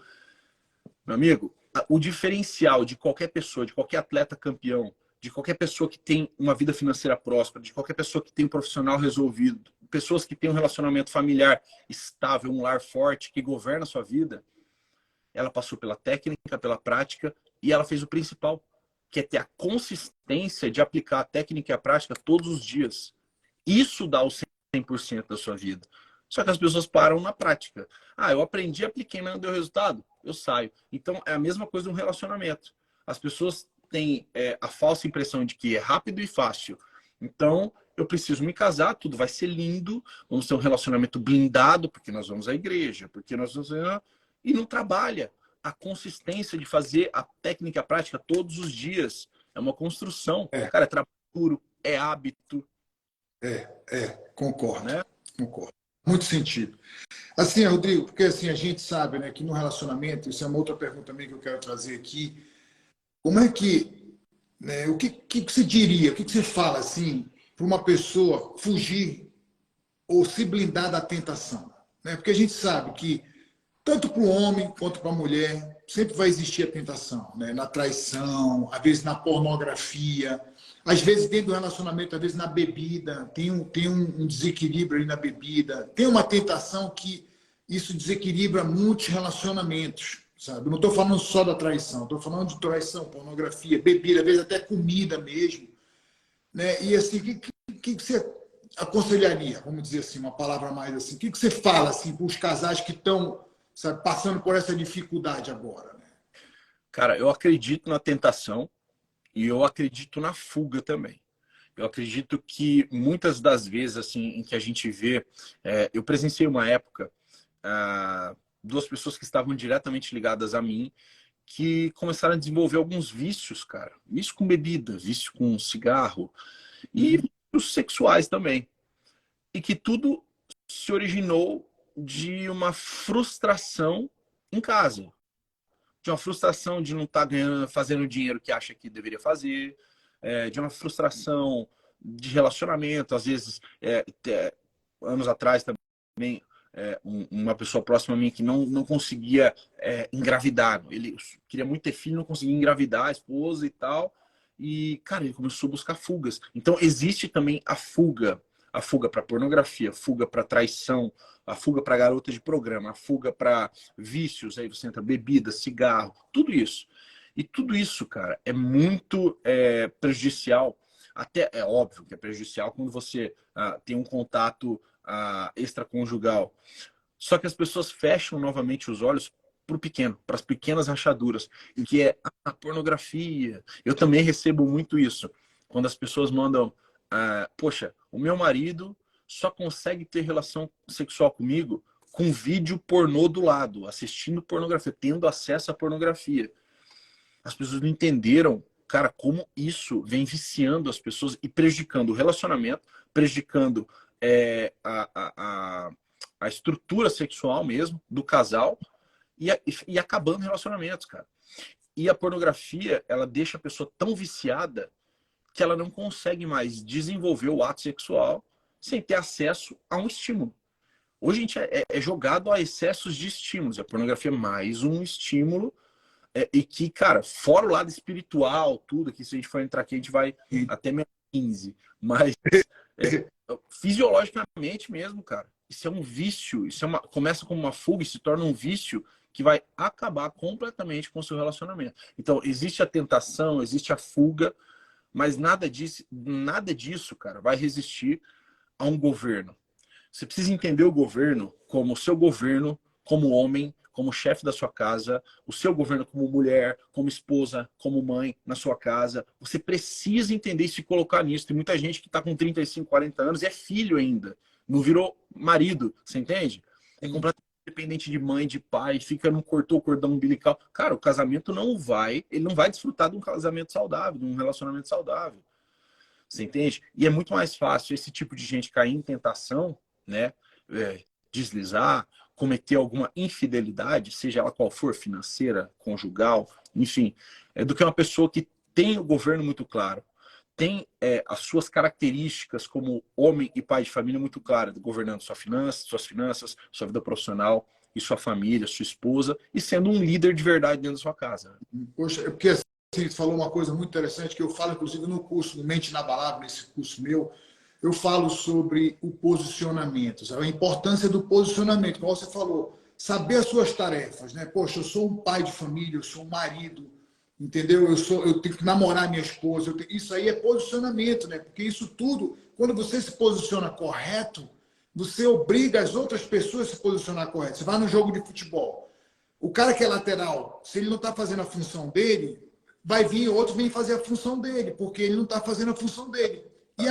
Meu amigo, o diferencial de qualquer pessoa, de qualquer atleta campeão, de qualquer pessoa que tem uma vida financeira próspera, de qualquer pessoa que tem um profissional resolvido, pessoas que têm um relacionamento familiar estável, um lar forte, que governa a sua vida, ela passou pela técnica, pela prática e ela fez o principal, que é ter a consistência de aplicar a técnica e a prática todos os dias. Isso dá o 100% da sua vida. Só que as pessoas param na prática. Ah, eu aprendi, apliquei, mas não deu resultado, eu saio. Então é a mesma coisa no relacionamento. As pessoas têm a falsa impressão de que é rápido e fácil. Então eu preciso me casar, tudo vai ser lindo, vamos ter um relacionamento blindado, porque nós vamos à igreja, porque nós vamos. E não trabalha. A consistência de fazer a técnica prática todos os dias. É uma construção. é, Cara, é trabalho duro, é hábito, concordo, né? concordo. Muito sentido. Assim, Rodrigo, porque assim a gente sabe, né, que no relacionamento, isso é uma outra pergunta também que eu quero trazer aqui. como é que, né, o que você diria, o que você fala assim para uma pessoa fugir ou se blindar da tentação? Né? Porque a gente sabe que tanto para o homem quanto para a mulher sempre vai existir a tentação, né? Na traição, às vezes na pornografia, às vezes dentro do relacionamento, às vezes na bebida, tem um desequilíbrio ali na bebida, tem uma tentação que isso desequilibra muitos relacionamentos, sabe? Eu não estou falando só da traição, estou falando de traição, pornografia, bebida, às vezes até comida mesmo, né? E assim, que você aconselharia, vamos dizer assim, uma palavra mais assim, o que você fala assim para os casais que estão, sabe, passando por essa dificuldade agora, né? Cara, eu acredito na tentação e eu acredito na fuga também. Eu acredito que muitas das vezes, assim, em que a gente vê... eu presenciei uma época, duas pessoas que estavam diretamente ligadas a mim, que começaram a desenvolver alguns vícios, cara. Vício com bebida, vício com cigarro e vícios sexuais também. E que tudo se originou de uma frustração em casa. De uma frustração de não estar ganhando, fazendo o dinheiro que acha que deveria fazer, de uma frustração de relacionamento, às vezes, anos atrás também, uma pessoa próxima a mim que não conseguia engravidar. Ele queria muito ter filho, não conseguia engravidar a esposa e tal. E, cara, ele começou a buscar fugas. Então, existe também a fuga. A fuga para pornografia, a fuga para traição, a fuga para garota de programa, a fuga para vícios, aí você entra bebida, cigarro, tudo isso. E tudo isso, cara, é muito prejudicial. Até é óbvio que é prejudicial quando você tem um contato extraconjugal. Só que as pessoas fecham novamente os olhos para o pequeno, para as pequenas rachaduras, que é a pornografia. Eu também recebo muito isso. Quando as pessoas mandam, poxa, o meu marido só consegue ter relação sexual comigo com vídeo pornô do lado, assistindo pornografia, tendo acesso à pornografia. As pessoas não entenderam, cara, como isso vem viciando as pessoas e prejudicando o relacionamento, prejudicando a estrutura sexual mesmo do casal e acabando relacionamentos, cara. E a pornografia, ela deixa a pessoa tão viciada que ela não consegue mais desenvolver o ato sexual sem ter acesso a um estímulo. Hoje a gente é jogado a excessos de estímulos. A pornografia é mais um estímulo e que, cara, fora o lado espiritual, tudo, que se a gente for entrar aqui, a gente vai até menos 15. Mas fisiologicamente mesmo, cara, isso é um vício. Começa como uma fuga e se torna um vício que vai acabar completamente com o seu relacionamento. Então, existe a tentação, existe a fuga, mas nada disso, cara, vai resistir a um governo. Você precisa entender o governo como o seu governo, como homem, como chefe da sua casa, o seu governo como mulher, como esposa, como mãe na sua casa. Você precisa entender e se colocar nisso. Tem muita gente que está com 35, 40 anos e é filho ainda. Não virou marido, você entende? É completamente dependente de mãe, de pai, cortou o cordão umbilical. Cara, o casamento ele não vai desfrutar de um casamento saudável, de um relacionamento saudável. Você entende? E é muito mais fácil esse tipo de gente cair em tentação, né? Deslizar, cometer alguma infidelidade, seja ela qual for, financeira, conjugal, enfim, do que uma pessoa que tem o governo muito claro, tem as suas características como homem e pai de família muito claras, governando suas finanças, sua vida profissional e sua família, sua esposa, e sendo um líder de verdade dentro da sua casa. Poxa, é porque assim, você falou uma coisa muito interessante que eu falo, inclusive, no curso, no Mente Inabalável, nesse curso meu, eu falo sobre o posicionamento, sabe? A importância do posicionamento, como você falou, saber as suas tarefas, né? Poxa, eu sou um pai de família, eu sou um marido, entendeu? Eu tenho que namorar minha esposa. Isso aí é posicionamento, né? Porque isso tudo, quando você se posiciona correto, você obriga as outras pessoas a se posicionar correto. Você vai no jogo de futebol. O cara que é lateral, se ele não está fazendo a função dele, vai vir outro vem fazer a função dele, porque ele não está fazendo a função dele. E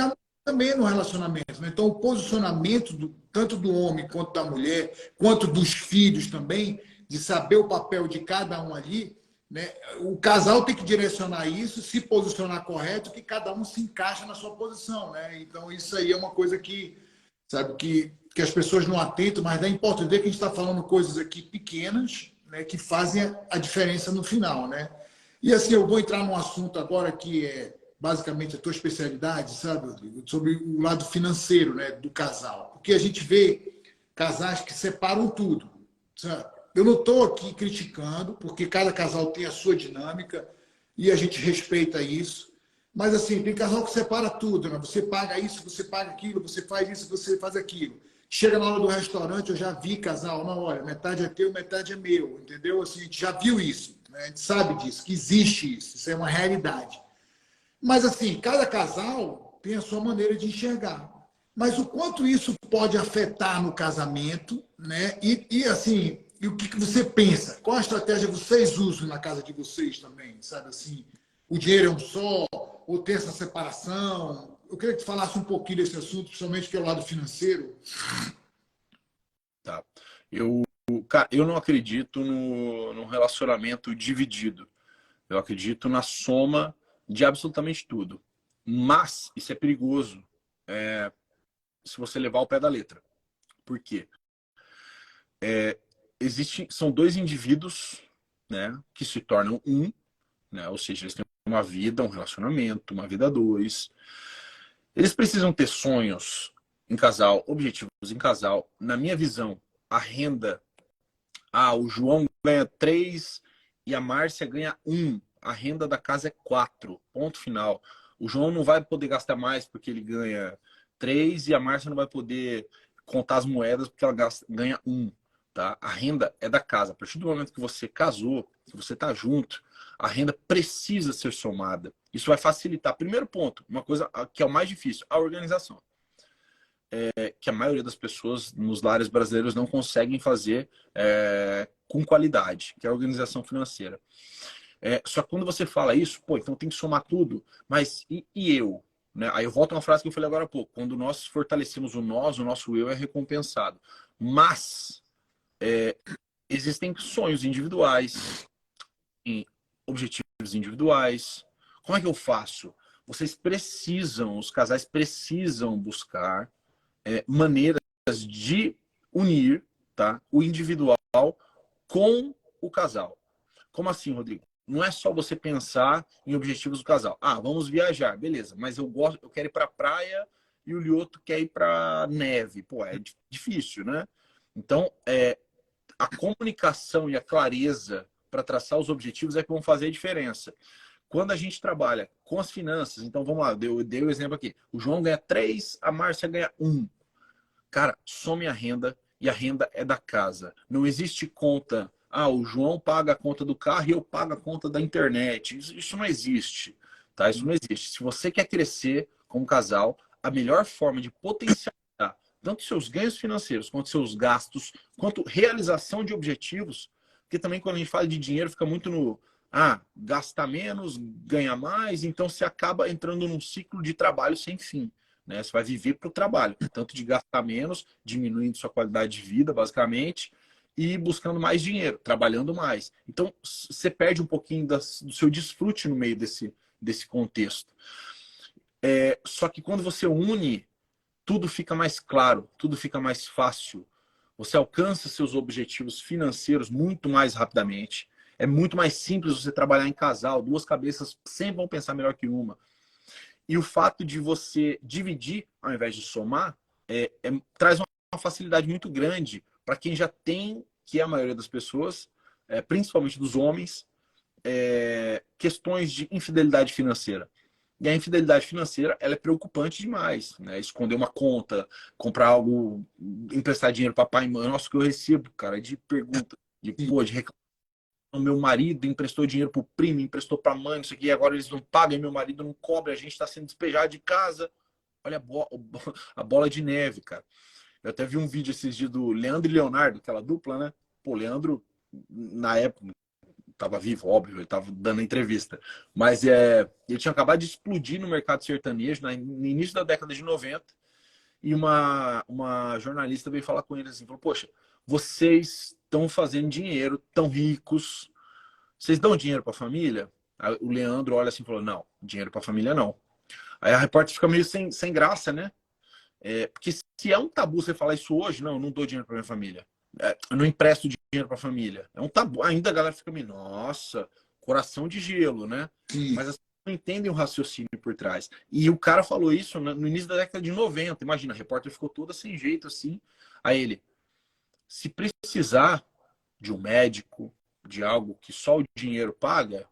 também no relacionamento, né? Então, o posicionamento tanto do homem quanto da mulher, quanto dos filhos também, de saber o papel de cada um ali, né? O casal tem que direcionar isso, se posicionar correto, que cada um se encaixa na sua posição, né? Então, isso aí é uma coisa que, sabe, que as pessoas não atentam, mas dá importância ver que a gente está falando coisas aqui pequenas, né, que fazem a diferença no final, né? E assim, eu vou entrar num assunto agora que é basicamente a tua especialidade, sabe, Rodrigo? Sobre o lado financeiro, né, do casal. Porque a gente vê casais que separam tudo, sabe? Eu não estou aqui criticando, porque cada casal tem a sua dinâmica e a gente respeita isso. Mas assim, tem casal que separa tudo, né? Você paga isso, você paga aquilo, você faz isso, você faz aquilo. Chega na hora do restaurante, eu já vi casal, não, olha, metade é teu, metade é meu, entendeu? Assim, a gente já viu isso, né? A gente sabe disso, que existe isso é uma realidade. Mas assim, cada casal tem a sua maneira de enxergar. Mas o quanto isso pode afetar no casamento, né? E assim, e o que você pensa? Qual a estratégia vocês usam na casa de vocês também? Sabe assim, o dinheiro é um só, ou tem essa separação? Eu queria que tu falasse um pouquinho desse assunto, principalmente que é o lado financeiro. Tá. Eu, cara, eu não acredito no relacionamento dividido. Eu acredito na soma de absolutamente tudo. Mas isso é perigoso se você levar ao pé da letra. Por quê? São dois indivíduos, né, que se tornam um, né, ou seja, eles têm uma vida, um relacionamento, uma vida a dois. Eles precisam ter sonhos em casal, objetivos em casal. Na minha visão, a renda, o João ganha 3 e a Márcia ganha 1. A renda da casa é 4. Ponto final. O João não vai poder gastar mais porque ele ganha 3 e a Márcia não vai poder contar as moedas porque ela ganha 1. Tá? A renda é da casa. A partir do momento que você casou, que você está junto, a renda precisa ser somada. Isso vai facilitar. Primeiro ponto, uma coisa que é o mais difícil, a organização. Que a maioria das pessoas nos lares brasileiros não conseguem fazer com qualidade, que é a organização financeira. Só que quando você fala isso, pô, então tem que somar tudo, mas e eu? Né? Aí eu volto a uma frase que eu falei agora há pouco, quando nós fortalecemos o nosso eu é recompensado. Mas existem sonhos individuais, objetivos individuais. Como é que eu faço? Os casais precisam buscar maneiras de unir, tá, o individual com o casal. Como assim, Rodrigo? Não é só você pensar em objetivos do casal. Vamos viajar, beleza, mas eu quero ir para a praia e o Lioto quer ir para neve. Pô, é difícil, né? Então, a comunicação e a clareza para traçar os objetivos é que vão fazer a diferença. Quando a gente trabalha com as finanças, então vamos lá, eu dei o exemplo aqui. O João ganha 3, a Márcia ganha 1. Cara, some a renda e a renda é da casa. Não existe conta. O João paga a conta do carro e eu pago a conta da internet. Isso não existe, tá? Isso não existe. Se você quer crescer como casal, a melhor forma de potencializar tanto seus ganhos financeiros, quanto seus gastos, quanto realização de objetivos, porque também quando a gente fala de dinheiro fica muito no gastar menos, ganhar mais, então você acaba entrando num ciclo de trabalho sem fim. Né? Você vai viver para o trabalho, tanto de gastar menos, diminuindo sua qualidade de vida, basicamente, e buscando mais dinheiro, trabalhando mais. Então, você perde um pouquinho do seu desfrute no meio desse contexto. Só que quando você une, tudo fica mais claro, tudo fica mais fácil. Você alcança seus objetivos financeiros muito mais rapidamente. É muito mais simples você trabalhar em casal, duas cabeças sempre vão pensar melhor que uma. E o fato de você dividir ao invés de somar traz uma facilidade muito grande para quem já tem, que é a maioria das pessoas, principalmente dos homens, questões de infidelidade financeira. E a infidelidade financeira ela é preocupante demais. Né? Esconder uma conta, comprar algo, emprestar dinheiro para pai e mãe. Nossa, que eu recebo, cara, de pergunta, de reclamação. Meu marido emprestou dinheiro pro primo, emprestou pra mãe, não sei o que, agora eles não pagam, meu marido não cobra, a gente está sendo despejado de casa. Olha a bola de neve, cara. Eu até vi um vídeo esses dias do Leandro e Leonardo, aquela dupla, né? Pô, Leandro, na época, tava vivo, óbvio, ele tava dando entrevista. Mas ele tinha acabado de explodir no mercado sertanejo, no início da década de 90, e uma jornalista veio falar com ele assim, falou, poxa, vocês estão fazendo dinheiro, tão ricos, vocês dão dinheiro para a família? Aí o Leandro olha assim e falou, não, dinheiro para a família não. Aí a repórter fica meio sem graça, né? Porque se é um tabu você falar isso hoje, não, eu não dou dinheiro para minha família. Eu não empresto dinheiro para a família. É um tabu. Ainda a galera fica meio, nossa, coração de gelo, né? Sim. Mas as pessoas não entendem o raciocínio por trás. E o cara falou isso no início da década de 90. Imagina, a repórter ficou toda sem jeito assim. Aí ele, se precisar de um médico, de algo que só o dinheiro paga,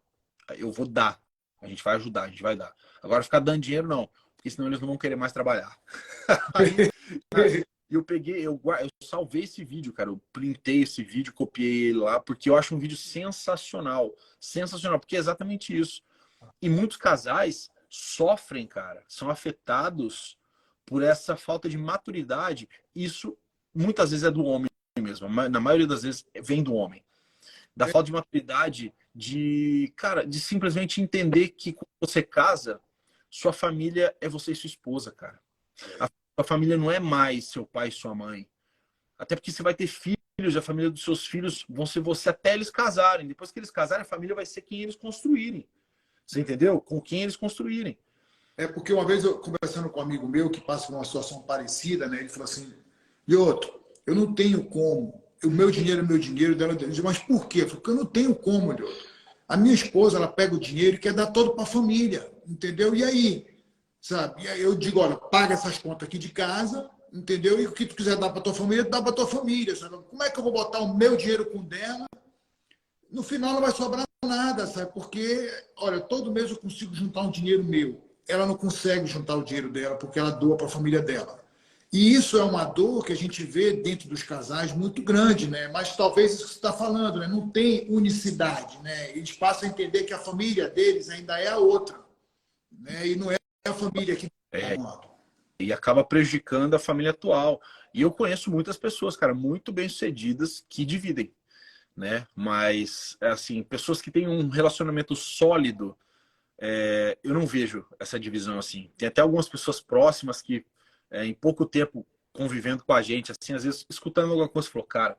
eu vou dar. A gente vai ajudar, a gente vai dar. Agora ficar dando dinheiro, não. Porque senão eles não vão querer mais trabalhar. Aí, cara, eu peguei, eu salvei esse vídeo, cara. Eu printei esse vídeo, copiei ele lá, porque eu acho um vídeo sensacional. Sensacional, porque é exatamente isso. E muitos casais sofrem, cara, são afetados por essa falta de maturidade. Isso muitas vezes é do homem mesmo. Na maioria das vezes vem do homem. Da falta de maturidade de, cara, de simplesmente entender que quando você casa, sua família é você e sua esposa, cara. A sua família não é mais seu pai e sua mãe. Até porque você vai ter filhos, a família dos seus filhos vão ser você até eles casarem. Depois que eles casarem, a família vai ser quem eles construírem. Você entendeu? Com quem eles construírem. É porque uma vez eu conversando com um amigo meu que passa por uma situação parecida, né? Ele falou assim, Lioto, eu não tenho como. O meu dinheiro é meu dinheiro, dela é dele. Mas por quê? Porque eu não tenho como, Lioto. A minha esposa, ela pega o dinheiro e quer dar todo para a família, entendeu? E aí, sabe? E aí eu digo, olha, paga essas contas aqui de casa, entendeu? E o que tu quiser dar para tua família, dá para tua família, sabe? Como é que eu vou botar o meu dinheiro com o dela? No final não vai sobrar nada, sabe? Porque, olha, todo mês eu consigo juntar um dinheiro meu. Ela não consegue juntar o dinheiro dela porque ela doa para a família dela. E isso é uma dor que a gente vê dentro dos casais muito grande, né? Mas talvez isso que você está falando, né? Não tem unicidade, né? Eles passam a entender que a família deles ainda é a outra, né? E não é a família que está É, amado. e acaba prejudicando a família atual. E eu conheço muitas pessoas, cara, muito bem-sucedidas que dividem, né? Mas, assim, pessoas que têm um relacionamento sólido, eu não vejo essa divisão assim. Tem até algumas pessoas próximas que, em pouco tempo convivendo com a gente, assim, às vezes escutando alguma coisa, falou, cara,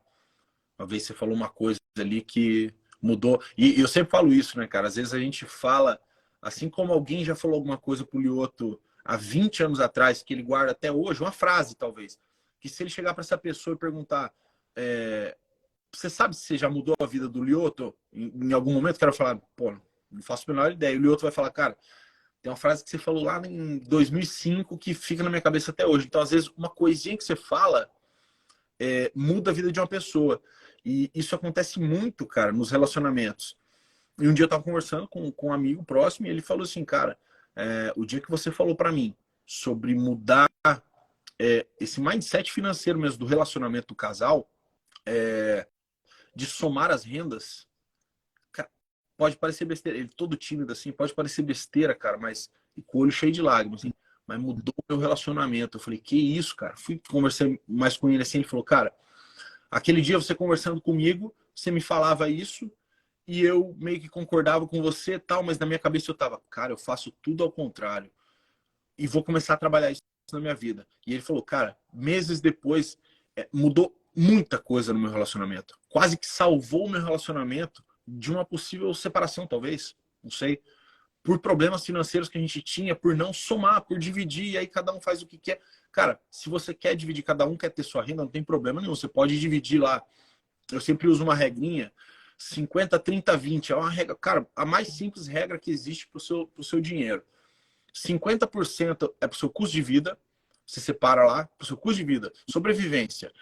uma vez você falou uma coisa ali que mudou. E eu sempre falo isso, né, cara? Às vezes a gente fala, assim como alguém já falou alguma coisa pro Lioto há 20 anos atrás, que ele guarda até hoje, uma frase talvez, que se ele chegar para essa pessoa e perguntar, você sabe se você já mudou a vida do Lioto em algum momento? O cara falar, pô, não faço a menor ideia. E o Lioto vai falar, cara, tem uma frase que você falou lá em 2005 que fica na minha cabeça até hoje. Então, às vezes, uma coisinha que você fala muda a vida de uma pessoa. E isso acontece muito, cara, nos relacionamentos. E um dia eu tava conversando com um amigo próximo e ele falou assim, cara, o dia que você falou para mim sobre mudar esse mindset financeiro mesmo do relacionamento do casal, de somar as rendas, cara, pode parecer besteira. Ele todo tímido assim, pode parecer besteira, cara, mas e com o olho cheio de lágrimas, assim, mas mudou meu relacionamento. Eu falei, que isso, cara? Fui conversar mais com ele assim, ele falou, cara, aquele dia você conversando comigo, você me falava isso e eu meio que concordava com você e tal, mas na minha cabeça eu tava, cara, eu faço tudo ao contrário e vou começar a trabalhar isso na minha vida. E ele falou, cara, meses depois mudou muita coisa no meu relacionamento. Quase que salvou o meu relacionamento de uma possível separação, talvez. Não sei. Por problemas financeiros que a gente tinha, por não somar, por dividir, e aí cada um faz o que quer. Cara, se você quer dividir, cada um quer ter sua renda, não tem problema nenhum. Você pode dividir lá. Eu sempre uso uma regrinha, 50, 30, 20. É uma regra, cara, a mais simples regra que existe pro seu dinheiro. 50% é para o seu custo de vida, você separa lá para o seu custo de vida, sobrevivência,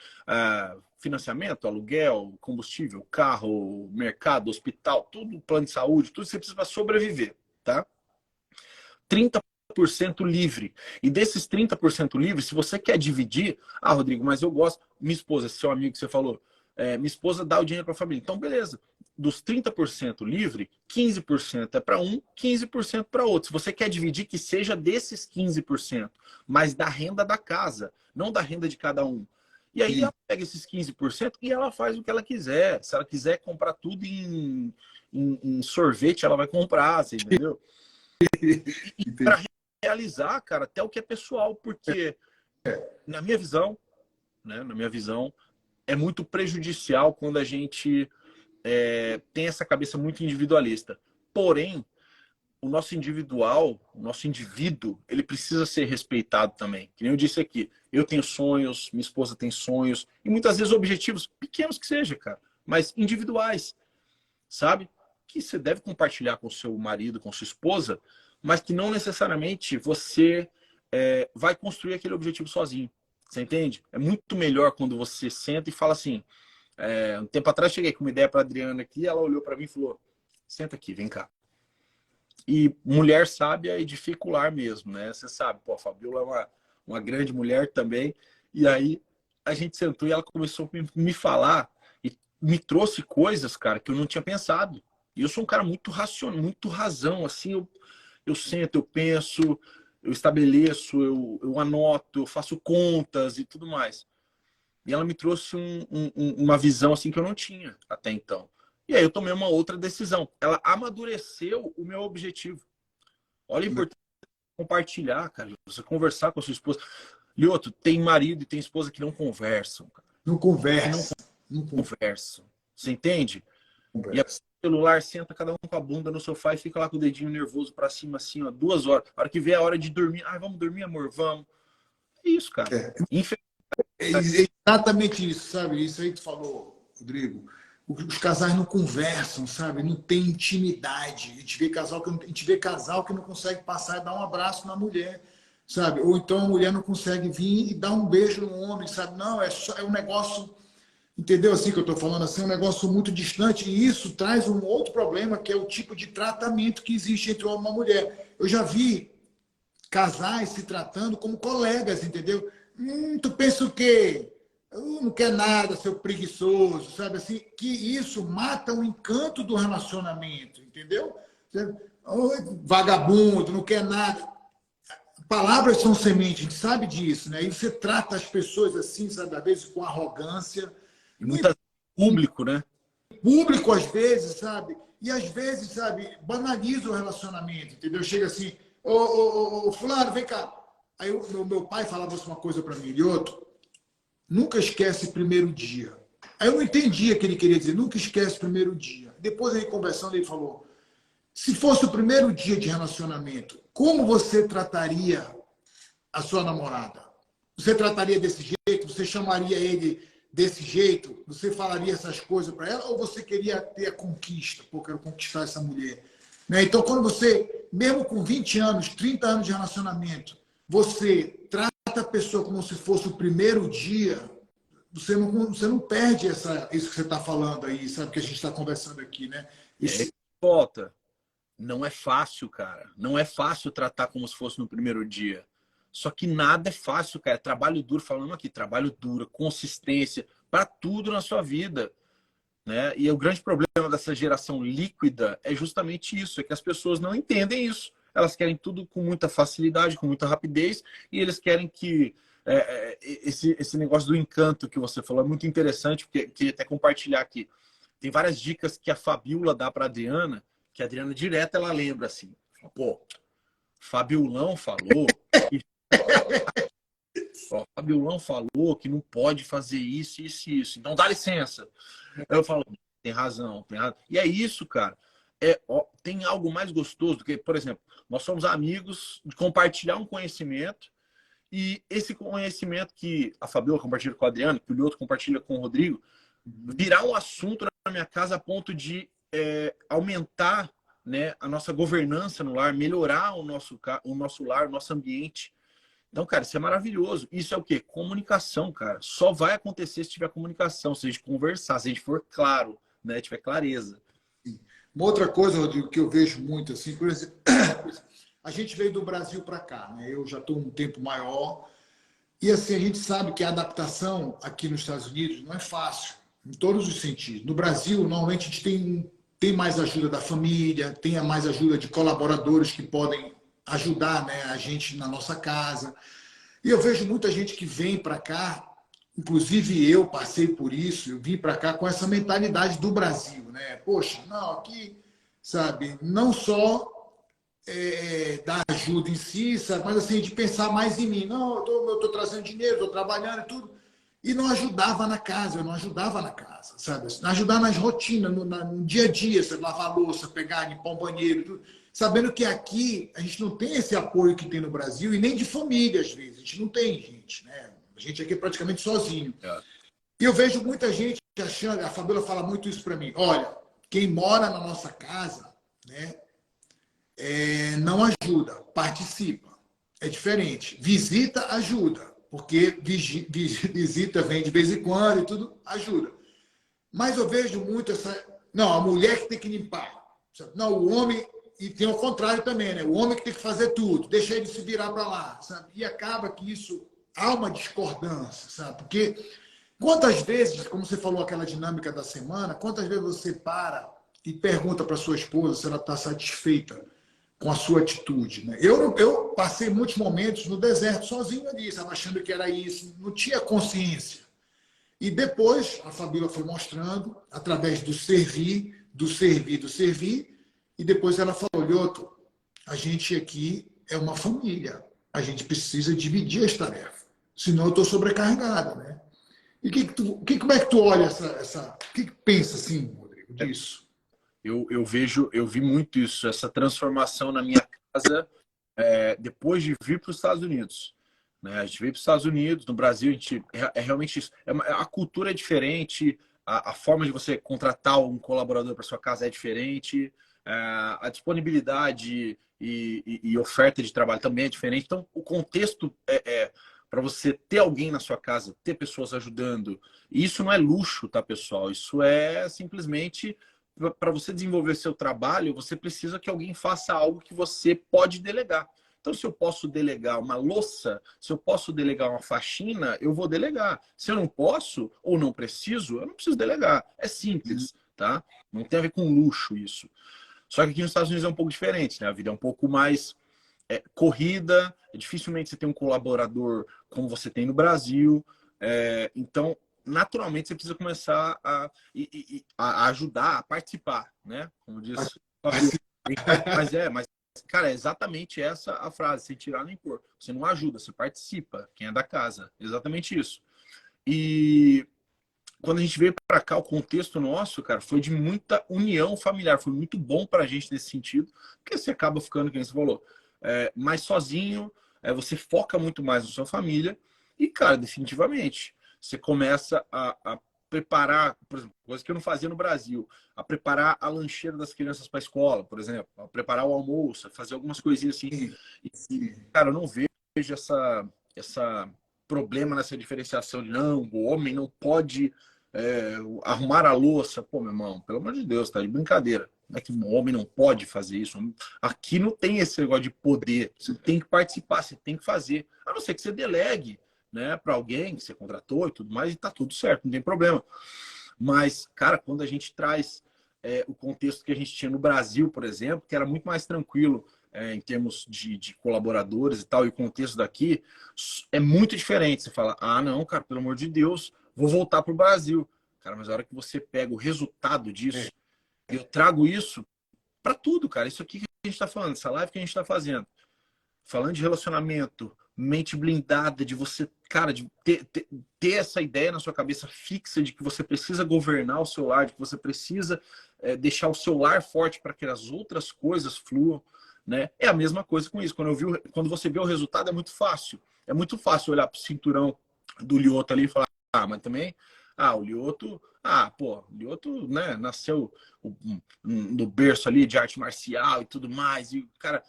financiamento, aluguel, combustível, carro, mercado, hospital, tudo, plano de saúde, tudo que você precisa para sobreviver, tá? 30% livre. E desses 30% livre, se você quer dividir, Rodrigo, mas eu gosto, minha esposa, seu amigo que você falou, minha esposa dá o dinheiro para a família. Então, beleza. Dos 30% livre, 15% é para um, 15% para outro. Se você quer dividir, que seja desses 15%, mas da renda da casa, não da renda de cada um. E aí ela pega esses 15% e ela faz o que ela quiser. Se ela quiser comprar tudo em sorvete, ela vai comprar, você entendeu? E para realizar, cara, até o que é pessoal, porque na minha visão, né, na minha visão, é muito prejudicial quando a gente tem essa cabeça muito individualista. Porém, o nosso individual, o nosso indivíduo, ele precisa ser respeitado também. Que nem eu disse aqui, eu tenho sonhos, minha esposa tem sonhos, e muitas vezes objetivos, pequenos que seja, cara, mas individuais, sabe? que você deve compartilhar com seu marido, com sua esposa, mas que não necessariamente você vai construir aquele objetivo sozinho. Você entende? É muito melhor quando você senta e fala assim. Um tempo atrás cheguei com uma ideia para Adriana aqui, ela olhou para mim e falou: senta aqui, vem cá. E mulher sábia é edificular mesmo, né? Você sabe, pô, a Fabiola é uma grande mulher também. E aí a gente sentou e ela começou a me falar e me trouxe coisas, cara, que eu não tinha pensado. E eu sou um cara muito racional, muito razão, assim, eu sento, eu penso, eu estabeleço, eu anoto, eu faço contas e tudo mais. E ela me trouxe uma visão assim que eu não tinha até então. E aí eu tomei uma outra decisão. Ela amadureceu o meu objetivo. Olha a importância de compartilhar, cara. Você conversar com a sua esposa. Lioto, tem marido e tem esposa que não conversam, cara. Não conversa. Não conversam. Você entende? Conversa. E o celular senta cada um com a bunda no sofá e fica lá com o dedinho nervoso pra cima, assim, ó, 2 horas. A hora que vê a hora de dormir, vamos dormir, amor, vamos. É isso, cara. É exatamente isso, sabe? Isso aí que tu falou, Rodrigo. Os casais não conversam, sabe? Não tem intimidade. A gente vê casal que não consegue passar e dar um abraço na mulher, sabe? Ou então a mulher não consegue vir e dar um beijo no homem, sabe? Não, é um negócio, entendeu assim que eu estou falando assim, é um negócio muito distante, e isso traz um outro problema, que é o tipo de tratamento que existe entre um homem e uma mulher. Eu já vi casais se tratando como colegas, entendeu? Tu pensa o quê? Não quer nada, seu preguiçoso, sabe assim? Que isso mata o encanto do relacionamento, entendeu? Vagabundo, não quer nada. Palavras são semente, a gente sabe disso, né? E você trata as pessoas assim, sabe, às vezes com arrogância. E muito público, né? Público, às vezes, sabe? E às vezes, sabe, banaliza o relacionamento, entendeu? Chega assim, ô, fulano, vem cá. Aí o meu pai falava uma coisa para mim, Lioto, nunca esquece o primeiro dia. Aí eu não entendia o que ele queria dizer, nunca esquece o primeiro dia. Depois ele conversando, ele falou, se fosse o primeiro dia de relacionamento, como você trataria a sua namorada? Você trataria desse jeito? Você chamaria ele desse jeito? Você falaria essas coisas para ela? Ou você queria ter a conquista? Pô, quero conquistar essa mulher. Né? Então, quando você, mesmo com 20 anos, 30 anos de relacionamento, você trata a pessoa como se fosse o primeiro dia, você não perde isso que você está falando aí, sabe? Que a gente está conversando aqui, né? Volta. Não é fácil, cara. Não é fácil tratar como se fosse no primeiro dia. Só que nada é fácil, cara. Trabalho duro, falando aqui, trabalho duro, consistência, para tudo na sua vida. Né? E o grande problema dessa geração líquida é justamente isso, é que as pessoas não entendem isso. Elas querem tudo com muita facilidade, com muita rapidez, e eles querem que esse negócio do encanto que você falou é muito interessante, porque queria até compartilhar aqui. Tem várias dicas que a Fabiola dá para a Adriana, que a Adriana direto ela lembra assim, pô, Fabiolão falou Fabiolão falou que não pode fazer isso, isso e isso, então dá licença. Eu falo, tem razão, tem razão. E é isso, cara. Tem algo mais gostoso do que, por exemplo, nós somos amigos de compartilhar um conhecimento, e esse conhecimento que a Fabiola compartilha com o Adriano, que o Lioto compartilha com o Rodrigo, virar um assunto na minha casa a ponto de aumentar, né, a nossa governança no lar, melhorar o nosso lar, o nosso ambiente. Então, cara, isso é maravilhoso. Isso é o quê? Comunicação, cara. Só vai acontecer se tiver comunicação, se a gente conversar, se a gente for claro, né, tiver clareza. Uma outra coisa, Rodrigo, que eu vejo muito, assim, por exemplo, a gente veio do Brasil para cá, né? Eu já estou um tempo maior, e assim, a gente sabe que a adaptação aqui nos Estados Unidos não é fácil, em todos os sentidos. No Brasil, normalmente, a gente tem mais ajuda da família, tem mais ajuda de colaboradores que podem ajudar, né, a gente na nossa casa. E eu vejo muita gente que vem para cá, inclusive eu passei por isso, eu vim para cá com essa mentalidade do Brasil, né? Poxa, não, aqui, sabe, não só da ajuda em si, sabe, mas assim, de pensar mais em mim. Não, eu estou trazendo dinheiro, estou trabalhando e tudo. E não ajudava na casa, eu não ajudava na casa, sabe? Ajudar nas rotinas, no dia a dia, sabe? Lavar a louça, pegar, limpar um banheiro, tudo. Sabendo que aqui a gente não tem esse apoio que tem no Brasil, e nem de família, às vezes. A gente não tem, gente, né? A gente aqui é praticamente sozinho. E eu vejo muita gente achando, a Fabiola fala muito isso para mim, olha, quem mora na nossa casa, né, não ajuda, participa. É diferente. Visita ajuda, porque visita vem de vez em quando e tudo ajuda. Mas eu vejo muito essa. Não, a mulher que tem que limpar. Não, o homem. E tem o contrário também, né? O homem que tem que fazer tudo, deixa ele se virar para lá, sabe? E acaba que isso há uma discordância, sabe? Porque quantas vezes, como você falou aquela dinâmica da semana, quantas vezes você para e pergunta para sua esposa se ela está satisfeita com a sua atitude, né? Eu passei muitos momentos no deserto sozinho ali, sabe? Achando que era isso, não tinha consciência. E depois a Fabíola foi mostrando, através do servir, do servir, e depois ela falou, Lioto, a gente aqui é uma família, a gente precisa dividir as tarefas, senão eu estou sobrecarregada, né? E como é que tu olha o que pensa assim, Rodrigo, disso? Eu vi muito isso, essa transformação na minha casa depois de vir para os Estados Unidos. Né? A gente veio para os Estados Unidos, no Brasil, a gente, realmente isso. A cultura é diferente, a forma de você contratar um colaborador para sua casa é diferente, a disponibilidade e oferta de trabalho também é diferente. Então, o contexto para você ter alguém na sua casa, ter pessoas ajudando. E isso não é luxo, tá, pessoal? Isso é simplesmente para você desenvolver seu trabalho, você precisa que alguém faça algo que você pode delegar. Então, se eu posso delegar uma louça, se eu posso delegar uma faxina, eu vou delegar. Se eu não posso ou não preciso, eu não preciso delegar. É simples, tá? Não tem a ver com luxo isso. Só que aqui nos Estados Unidos é um pouco diferente, né? A vida é um pouco mais corrida, dificilmente você tem um colaborador como você tem no Brasil. Então, naturalmente, você precisa começar a ajudar, a participar, né? Como disse. Mas, cara, é exatamente essa a frase, sem tirar nem pôr. Você não ajuda, você participa, quem é da casa. Exatamente isso. E quando a gente veio para cá, o contexto nosso, cara, foi de muita união familiar. Foi muito bom para a gente nesse sentido, porque você acaba ficando, como você falou, mais sozinho, você foca muito mais na sua família. E, cara, definitivamente, você começa a preparar, por exemplo, coisa que eu não fazia no Brasil, a preparar a lancheira das crianças para a escola, por exemplo, a preparar o almoço, a fazer algumas coisinhas assim. E, cara, eu não vejo essa problema nessa diferenciação de não, o homem não pode arrumar a louça. Pô, meu irmão, pelo amor de Deus, tá de brincadeira. Não é que um homem não pode fazer isso. Aqui não tem esse negócio de poder. Você tem que participar, você tem que fazer. A não ser que você delegue, né, para alguém que você contratou e tudo mais, e tá tudo certo, não tem problema. Mas, cara, quando a gente traz o contexto que a gente tinha no Brasil, por exemplo, que era muito mais tranquilo em termos de colaboradores e tal, e o contexto daqui é muito diferente. Você fala, ah, não, cara, pelo amor de Deus, vou voltar para o Brasil. Cara, mas a hora que você pega o resultado disso, eu trago isso para tudo, cara. Isso aqui que a gente está falando, essa live que a gente está fazendo. Falando de relacionamento, mente blindada, de você, cara, de ter essa ideia na sua cabeça fixa de que você precisa governar o seu lar, de que você precisa deixar o seu lar forte para que as outras coisas fluam, né? É a mesma coisa com isso. Quando você vê o resultado, é muito fácil. É muito fácil olhar para o cinturão do Lioto ali e falar, ah, mas também, o Lioto, o Lioto, né, nasceu no berço ali de arte marcial e tudo mais, e o cara,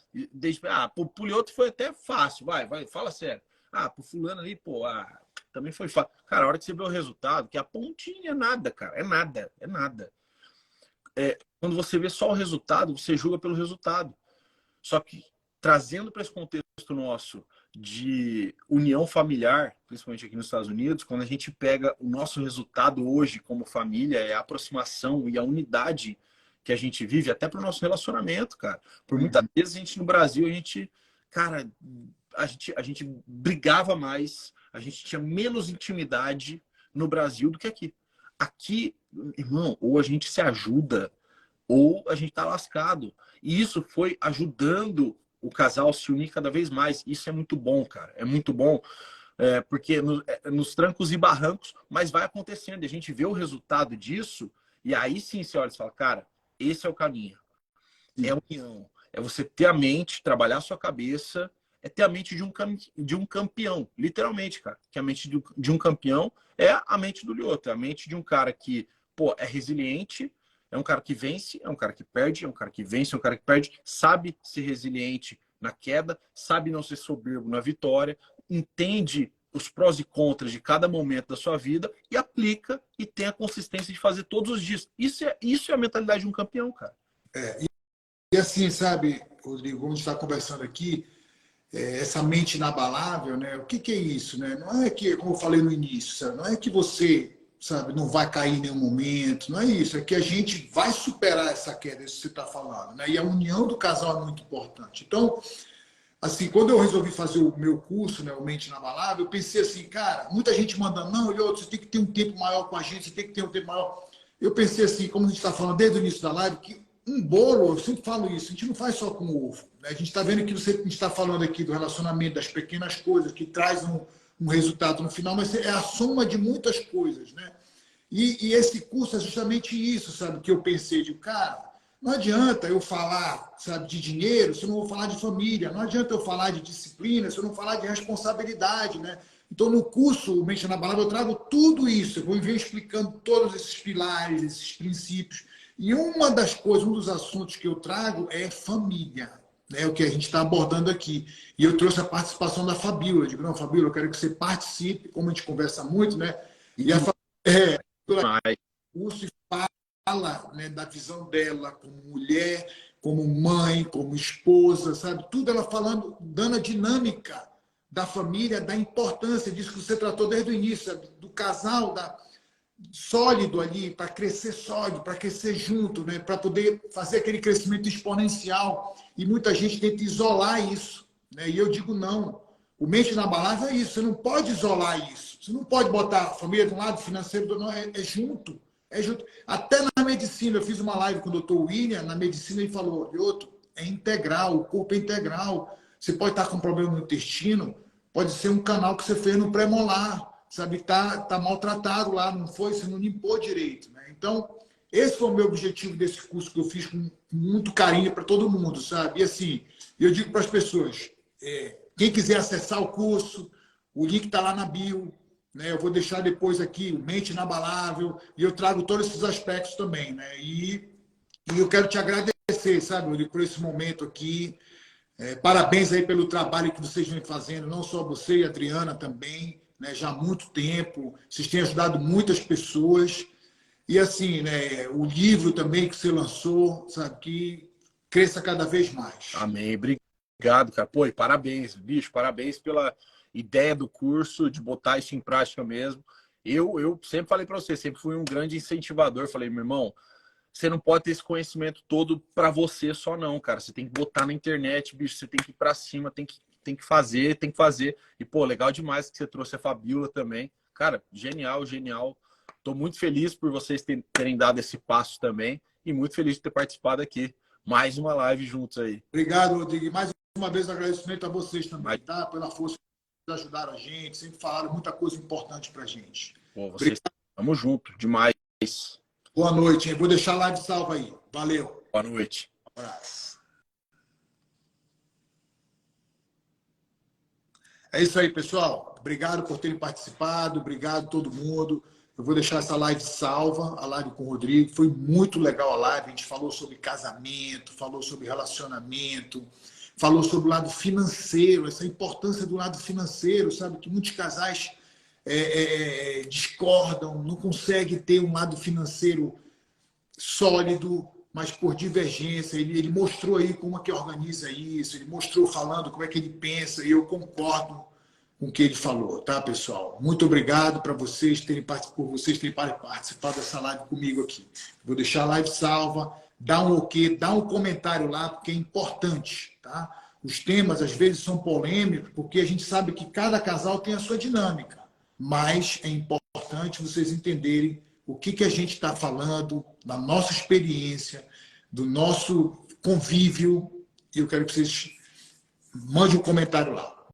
pro Lioto foi até fácil, vai, fala sério. Pro fulano ali, também foi fácil. Cara, a hora que você vê o resultado, que a pontinha é nada, cara, é nada. Quando você vê só o resultado, você julga pelo resultado. Só que trazendo para esse contexto nosso de união familiar, principalmente aqui nos Estados Unidos, quando a gente pega o nosso resultado hoje como família, é a aproximação e a unidade que a gente vive, até para o nosso relacionamento, cara. Por muitas vezes a gente no Brasil, cara, a gente brigava mais, a gente tinha menos intimidade no Brasil do que aqui. Aqui, irmão, ou a gente se ajuda, ou a gente tá lascado. E isso foi ajudando o casal a se unir cada vez mais. Isso é muito bom, cara. É muito bom. Porque nos trancos e barrancos, mas vai acontecendo. A gente vê o resultado disso, e aí sim você olha e fala, cara, esse é o caminho. É a união. É você ter a mente, trabalhar a sua cabeça, é ter a mente de um campeão. Literalmente, cara. Que a mente de um campeão é a mente do Lioto. É a mente de um cara que, é resiliente, É um cara que vence, é um cara que perde, é um cara que vence, é um cara que perde, sabe ser resiliente na queda, sabe não ser soberbo na vitória, entende os prós e contras de cada momento da sua vida e aplica e tem a consistência de fazer todos os dias. Isso é a mentalidade de um campeão, cara. E assim, sabe, Rodrigo, como a gente está conversando aqui, essa mente inabalável, né? O que é isso, né? Não é que, como eu falei no início, sabe? Não é que você, sabe, não vai cair em nenhum momento, não é isso. É que a gente vai superar essa queda, isso que você está falando, né? E a união do casal é muito importante. Então, assim, quando eu resolvi fazer o meu curso, né, o Mente Inabalável, eu pensei assim, cara, muita gente mandando, não, você tem que ter um tempo maior com a gente, você tem que ter um tempo maior. Eu pensei assim, como a gente está falando desde o início da live, que um bolo, eu sempre falo isso, a gente não faz só com ovo. Né? A gente está vendo que a gente está falando aqui do relacionamento, das pequenas coisas, que traz um resultado no final, mas é a soma de muitas coisas, né? E esse curso é justamente isso, sabe? Que eu pensei de, cara, não adianta eu falar, sabe, de dinheiro se eu não vou falar de família. Não adianta eu falar de disciplina se eu não falar de responsabilidade, né? Então, no curso Mente Inabalável, eu trago tudo isso. Eu vou vir explicando todos esses pilares, esses princípios. E uma das coisas, um dos assuntos que eu trago é família. É o que a gente está abordando aqui. E eu trouxe a participação da Fabíola. Eu digo, não, Fabíola, eu quero que você participe, como a gente conversa muito, né? E a Fabíola, curso e fala, né, da visão dela como mulher, como mãe, como esposa, sabe? Tudo ela falando, dando a dinâmica da família, da importância disso que você tratou desde o início, sabe? Do casal, sólido ali, para crescer sólido, para crescer junto, né? Para poder fazer aquele crescimento exponencial. E muita gente tenta isolar isso, né? E eu digo não. O Mente Inabalável é isso. Você não pode isolar isso. Você não pode botar a família de um lado, financeiro do outro. Não, é junto. É junto. Até na medicina, eu fiz uma live com o Dr. William, na medicina ele falou, Lioto, é integral, o corpo é integral. Você pode estar com problema no intestino, pode ser um canal que você fez no pré-molar, sabe? Tá maltratado lá, não foi, você não limpou direito, né? Então, esse foi o meu objetivo desse curso que eu fiz com muito carinho para todo mundo, sabe? E assim, eu digo para as pessoas, quem quiser acessar o curso, o link está lá na bio, né? Eu vou deixar depois aqui o Mente Inabalável, e eu trago todos esses aspectos também, né? E eu quero te agradecer, sabe, Rodrigo, por esse momento aqui. Parabéns aí pelo trabalho que vocês vêm fazendo, não só você e a Adriana também, né? Já há muito tempo. Vocês têm ajudado muitas pessoas. E assim, né, o livro também que você lançou, sabe, que cresça cada vez mais. Amém. Obrigado, cara. Pô, e parabéns, bicho. Parabéns pela ideia do curso, de botar isso em prática mesmo. Eu sempre falei para você, sempre fui um grande incentivador. Falei, meu irmão, você não pode ter esse conhecimento todo para você só não, cara. Você tem que botar na internet, bicho. Você tem que ir para cima, tem que fazer, tem que fazer. E, pô, legal demais que você trouxe a Fabíola também. Cara, genial, genial. Tô muito feliz por vocês terem dado esse passo também. E muito feliz de ter participado aqui. Mais uma live juntos aí. Obrigado, Rodrigo. E mais uma vez agradecimento a vocês também, tá? Pela força que ajudaram a gente, sempre falaram muita coisa importante pra gente. Pô, vocês estamos juntos, demais. Boa noite, hein? Vou deixar a live salva aí. Valeu. Boa noite. Um abraço. É isso aí, pessoal. Obrigado por terem participado. Obrigado a todo mundo. Eu vou deixar essa live salva, a live com o Rodrigo. Foi muito legal a live. A gente falou sobre casamento, falou sobre relacionamento, falou sobre o lado financeiro, essa importância do lado financeiro, sabe? Que muitos casais discordam, não conseguem ter um lado financeiro sólido, mas por divergência. Ele mostrou aí como é que organiza isso, ele mostrou falando como é que ele pensa, e eu concordo com o que ele falou, tá, pessoal? Muito obrigado por vocês terem participado dessa live comigo aqui. Vou deixar a live salva, dá um ok, dá um comentário lá, porque é importante, tá? Os temas, às vezes, são polêmicos, porque a gente sabe que cada casal tem a sua dinâmica, mas é importante vocês entenderem o que a gente está falando, da nossa experiência, do nosso convívio, e eu quero que vocês mandem um comentário lá.